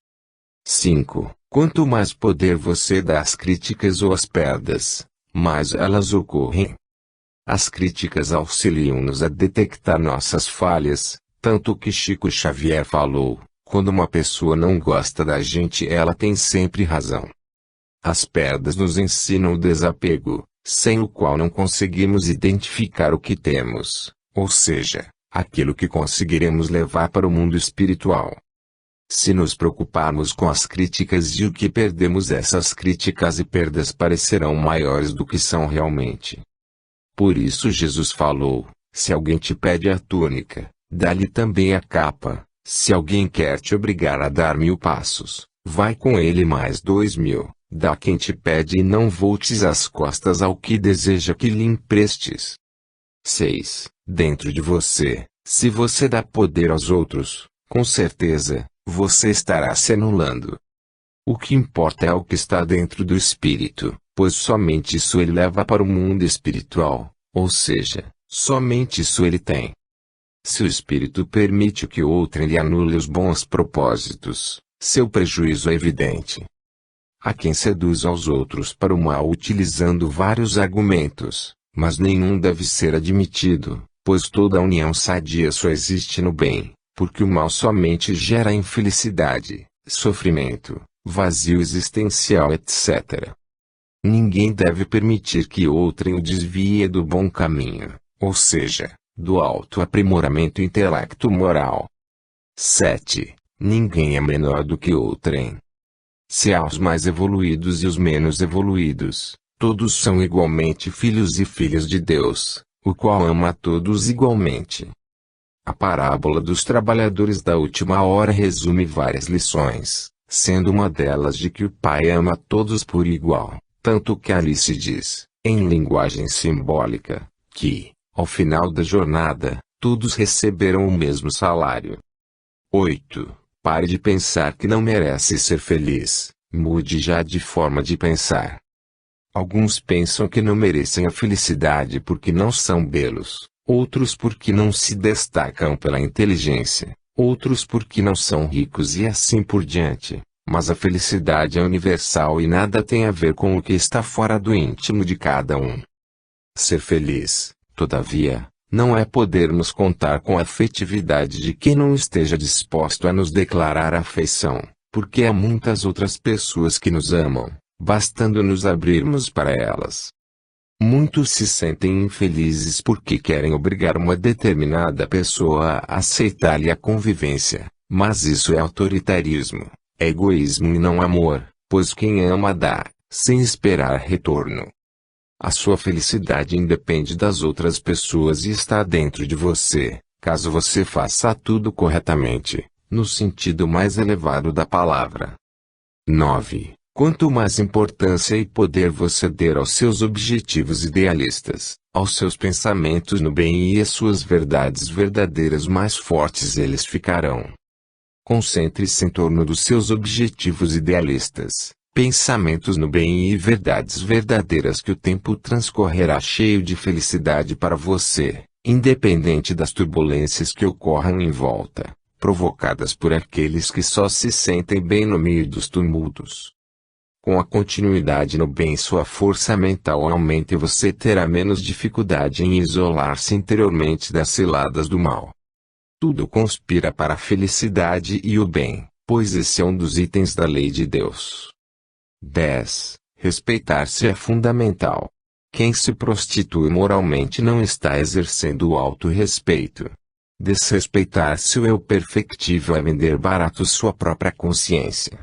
5. Quanto mais poder você dá às críticas ou às perdas, mais elas ocorrem. As críticas auxiliam-nos a detectar nossas falhas, tanto que Chico Xavier falou: quando uma pessoa não gosta da gente, ela tem sempre razão. As perdas nos ensinam o desapego, sem o qual não conseguimos identificar o que temos, ou seja, aquilo que conseguiremos levar para o mundo espiritual. Se nos preocuparmos com as críticas e o que perdemos, essas críticas e perdas parecerão maiores do que são realmente. Por isso Jesus falou: se alguém te pede a túnica, dá-lhe também a capa. Se alguém quer te obrigar a dar 1000 passos, vai com ele mais 2000. Dá quem te pede e não voltes as costas ao que deseja que lhe emprestes. 6. Dentro de você, se você dá poder aos outros, com certeza, você estará se anulando. O que importa é o que está dentro do espírito, pois somente isso ele leva para o mundo espiritual, ou seja, somente isso ele tem. Se o espírito permite que o outro lhe anule os bons propósitos, seu prejuízo é evidente. Há quem seduz aos outros para o mal utilizando vários argumentos, mas nenhum deve ser admitido, pois toda união sadia só existe no bem, porque o mal somente gera infelicidade, sofrimento, vazio existencial, etc. Ninguém deve permitir que outrem o desvie do bom caminho, ou seja, do autoaprimoramento intelecto-moral. 7. Ninguém é menor do que outrem. Se há os mais evoluídos e os menos evoluídos, todos são igualmente filhos e filhas de Deus, o qual ama a todos igualmente. A parábola dos trabalhadores da última hora resume várias lições, sendo uma delas de que o Pai ama a todos por igual, tanto que ali se diz, em linguagem simbólica, que, ao final da jornada, todos receberam o mesmo salário. 8. Pare de pensar que não merece ser feliz, mude já de forma de pensar. Alguns pensam que não merecem a felicidade porque não são belos, outros porque não se destacam pela inteligência, outros porque não são ricos e assim por diante. Mas a felicidade é universal e nada tem a ver com o que está fora do íntimo de cada um. Ser feliz, todavia, não é podermos contar com a afetividade de quem não esteja disposto a nos declarar afeição, porque há muitas outras pessoas que nos amam, bastando nos abrirmos para elas. Muitos se sentem infelizes porque querem obrigar uma determinada pessoa a aceitar-lhe a convivência, mas isso é autoritarismo, é egoísmo e não amor, pois quem ama dá, sem esperar retorno. A sua felicidade independe das outras pessoas e está dentro de você, caso você faça tudo corretamente, no sentido mais elevado da palavra. 9. Quanto mais importância e poder você der aos seus objetivos idealistas, aos seus pensamentos no bem e às suas verdades verdadeiras, mais fortes eles ficarão. Concentre-se em torno dos seus objetivos idealistas, pensamentos no bem e verdades verdadeiras, que o tempo transcorrerá cheio de felicidade para você, independente das turbulências que ocorram em volta, provocadas por aqueles que só se sentem bem no meio dos tumultos. Com a continuidade no bem, sua força mental aumenta e você terá menos dificuldade em isolar-se interiormente das ciladas do mal. Tudo conspira para a felicidade e o bem, pois esse é um dos itens da lei de Deus. 10. Respeitar-se é fundamental. Quem se prostitui moralmente não está exercendo o autorrespeito. Desrespeitar-se é o perfectível é vender barato sua própria consciência.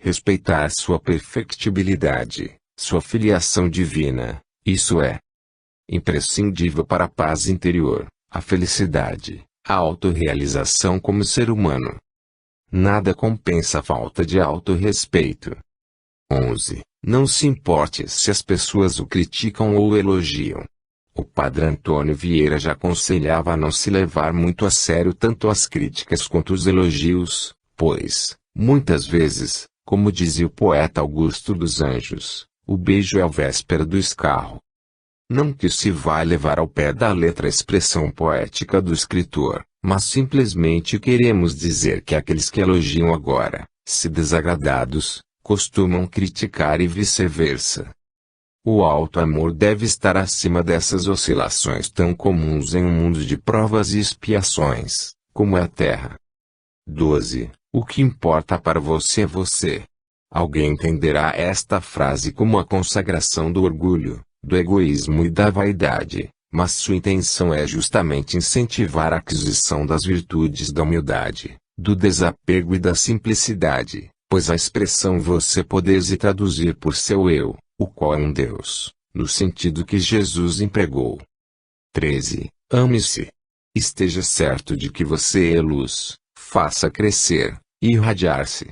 Respeitar sua perfectibilidade, sua filiação divina, isso é imprescindível para a paz interior, a felicidade, a autorrealização como ser humano. Nada compensa a falta de autorrespeito. 11. Não se importe se as pessoas o criticam ou o elogiam. O padre Antônio Vieira já aconselhava a não se levar muito a sério tanto as críticas quanto os elogios, pois, muitas vezes, como dizia o poeta Augusto dos Anjos, o beijo é a véspera do escarro. Não que se vá levar ao pé da letra a expressão poética do escritor, mas simplesmente queremos dizer que aqueles que elogiam agora, se desagradados, costumam criticar e vice-versa. O alto amor deve estar acima dessas oscilações tão comuns em um mundo de provas e expiações, como é a Terra. 12. O que importa para você é você. Alguém entenderá esta frase como a consagração do orgulho, do egoísmo e da vaidade, mas sua intenção é justamente incentivar a aquisição das virtudes da humildade, do desapego e da simplicidade, pois a expressão você pode traduzir por seu eu, o qual é um Deus, no sentido que Jesus empregou. 13. Ame-se. Esteja certo de que você é luz, faça crescer, irradiar-se.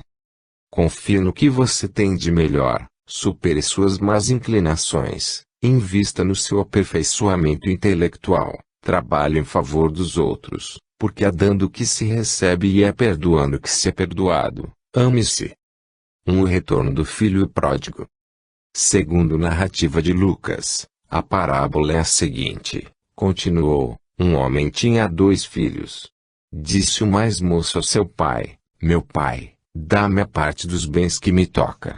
Confie no que você tem de melhor, supere suas más inclinações, invista no seu aperfeiçoamento intelectual, trabalhe em favor dos outros, porque é dando que se recebe e é perdoando que se é perdoado. Ame-se. O retorno do filho pródigo. Segundo narrativa de Lucas, a parábola é a seguinte, continuou, um homem tinha 2 filhos. Disse o mais moço ao seu pai, meu pai, dá-me a parte dos bens que me toca.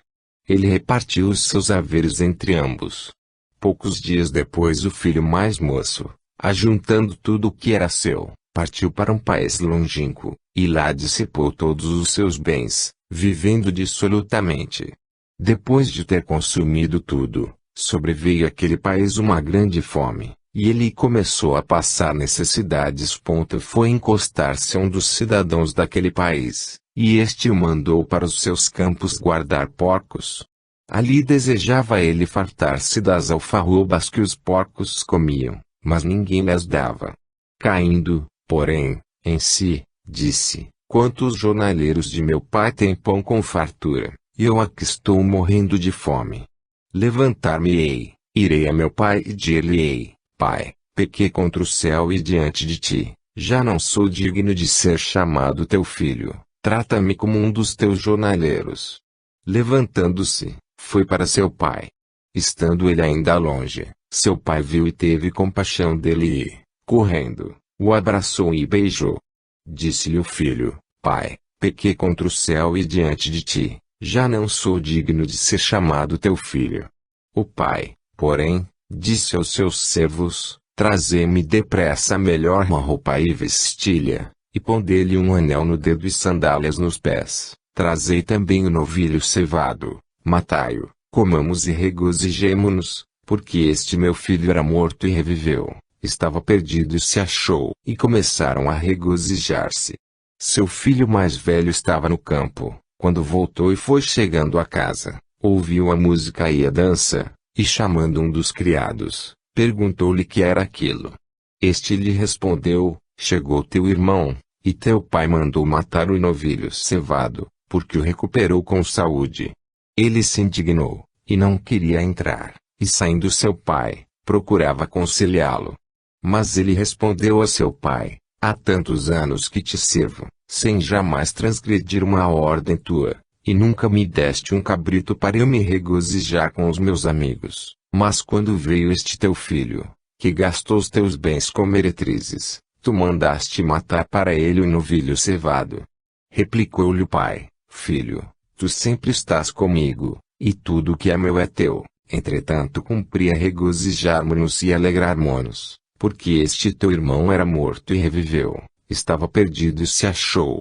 Ele repartiu os seus haveres entre ambos. Poucos dias depois o filho mais moço, ajuntando tudo o que era seu, partiu para um país longínquo, e lá dissipou todos os seus bens, vivendo dissolutamente. Depois de ter consumido tudo, sobreveio àquele país uma grande fome, e ele começou a passar necessidades. Foi encostar-se a um dos cidadãos daquele país, e este o mandou para os seus campos guardar porcos. Ali desejava ele fartar-se das alfarrobas que os porcos comiam, mas ninguém lhes dava. Caindo, porém, em si, disse, quantos jornaleiros de meu pai têm pão com fartura, e eu aqui estou morrendo de fome. Levantar-me-ei, irei a meu pai e dir-lhe-ei, pai, pequei contra o céu e diante de ti, já não sou digno de ser chamado teu filho, trata-me como um dos teus jornaleiros. Levantando-se, foi para seu pai. Estando ele ainda longe, seu pai viu e teve compaixão dele e, correndo, o abraçou e beijou. Disse-lhe o filho, pai, pequei contra o céu e diante de ti, já não sou digno de ser chamado teu filho. O pai, porém, disse aos seus servos, trazei-me depressa a melhor roupa e vestilha, e pondei-lhe um anel no dedo e sandálias nos pés. Trazei também o novilho cevado, matai-o, comamos e regozijemo-nos, porque este meu filho era morto e reviveu, estava perdido e se achou. E começaram a regozijar-se. Seu filho mais velho estava no campo. Quando voltou e foi chegando à casa, ouviu a música e a dança, e chamando um dos criados, perguntou-lhe que era aquilo. Este lhe respondeu: chegou teu irmão, e teu pai mandou matar o novilho cevado, porque o recuperou com saúde. Ele se indignou, e não queria entrar, e saindo seu pai, procurava aconselhá-lo. Mas ele respondeu a seu pai: há tantos anos que te sirvo, sem jamais transgredir uma ordem tua, e nunca me deste um cabrito para eu me regozijar com os meus amigos. Mas quando veio este teu filho, que gastou os teus bens com meretrizes, tu mandaste matar para ele o novilho cevado. Replicou-lhe o pai: filho, tu sempre estás comigo, e tudo o que é meu é teu. Entretanto cumpria regozijar-nos e alegrar-nos, porque este teu irmão era morto e reviveu, estava perdido e se achou.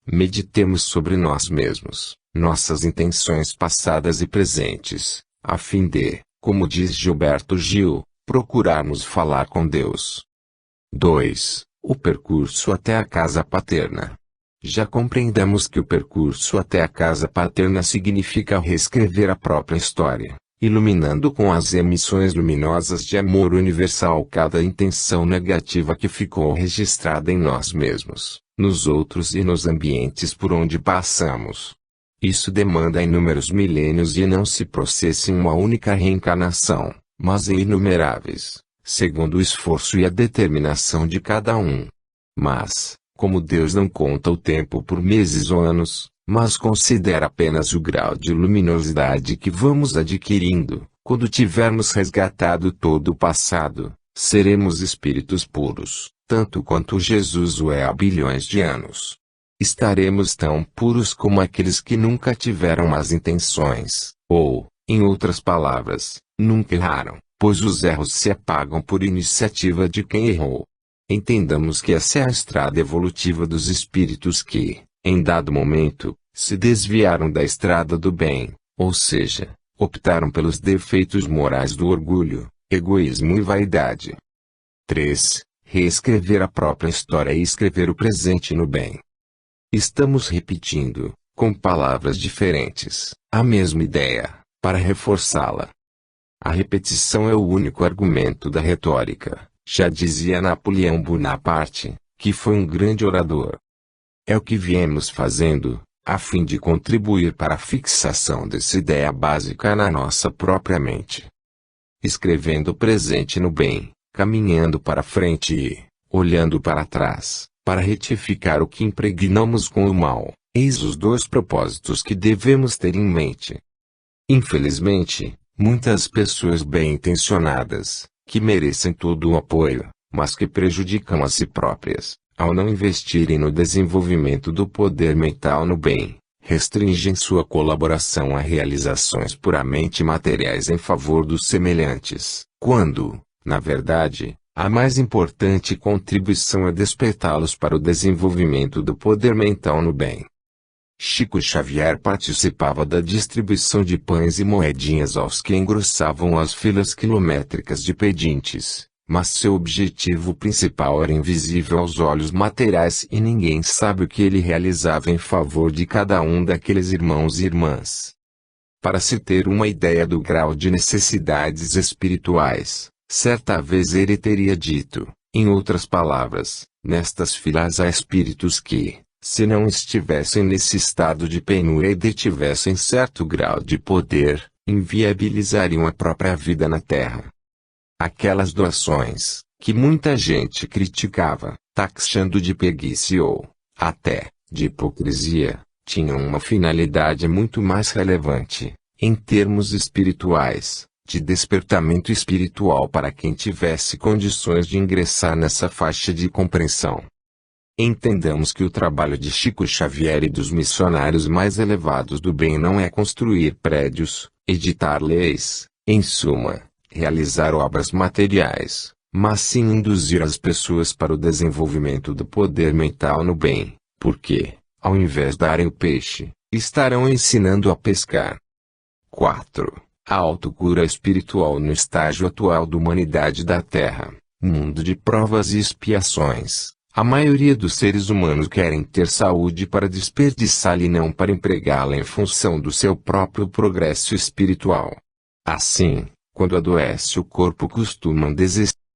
Meditemos sobre nós mesmos, nossas intenções passadas e presentes, a fim de, como diz Gilberto Gil, procurarmos falar com Deus. 2. O percurso até a casa paterna. Já compreendemos que o percurso até a casa paterna significa reescrever a própria história, iluminando com as emissões luminosas de amor universal cada intenção negativa que ficou registrada em nós mesmos, nos outros e nos ambientes por onde passamos. Isso demanda inúmeros milênios e não se processa em uma única reencarnação, mas em inumeráveis, segundo o esforço e a determinação de cada um. Mas, como Deus não conta o tempo por meses ou anos, mas considera apenas o grau de luminosidade que vamos adquirindo, quando tivermos resgatado todo o passado, seremos espíritos puros, tanto quanto Jesus o é há bilhões de anos. Estaremos tão puros como aqueles que nunca tiveram más intenções, ou, em outras palavras, nunca erraram, pois os erros se apagam por iniciativa de quem errou. Entendamos que essa é a estrada evolutiva dos espíritos que, em dado momento, se desviaram da estrada do bem, ou seja, optaram pelos defeitos morais do orgulho, egoísmo e vaidade. 3. Reescrever a própria história e escrever o presente no bem. Estamos repetindo, com palavras diferentes, a mesma ideia, para reforçá-la. A repetição é o único argumento da retórica, já dizia Napoleão Bonaparte, que foi um grande orador. É o que viemos fazendo, a fim de contribuir para a fixação dessa ideia básica na nossa própria mente. Escrevendo o presente no bem, caminhando para frente e, olhando para trás, para retificar o que impregnamos com o mal, eis os dois propósitos que devemos ter em mente. Infelizmente, muitas pessoas bem-intencionadas, que merecem todo o apoio, mas que prejudicam a si próprias, ao não investirem no desenvolvimento do poder mental no bem, restringem sua colaboração a realizações puramente materiais em favor dos semelhantes, quando, na verdade, a mais importante contribuição é despertá-los para o desenvolvimento do poder mental no bem. Chico Xavier participava da distribuição de pães e moedinhas aos que engrossavam as filas quilométricas de pedintes, mas seu objetivo principal era invisível aos olhos materiais e ninguém sabe o que ele realizava em favor de cada um daqueles irmãos e irmãs. Para se ter uma ideia do grau de necessidades espirituais, certa vez ele teria dito, em outras palavras, nestas filas há espíritos que, se não estivessem nesse estado de penúria e detivessem certo grau de poder, inviabilizariam a própria vida na Terra. Aquelas doações, que muita gente criticava, taxando de preguiça ou, até, de hipocrisia, tinham uma finalidade muito mais relevante, em termos espirituais, de despertamento espiritual para quem tivesse condições de ingressar nessa faixa de compreensão. Entendamos que o trabalho de Chico Xavier e dos missionários mais elevados do bem não é construir prédios, editar leis, em suma, realizar obras materiais, mas sim induzir as pessoas para o desenvolvimento do poder mental no bem, porque, ao invés de darem o peixe, estarão ensinando a pescar. 4. A autocura espiritual no estágio atual da humanidade da Terra, mundo de provas e expiações. A maioria dos seres humanos querem ter saúde para desperdiçá-la e não para empregá-la em função do seu próprio progresso espiritual. Assim, quando adoece o corpo costumam desistir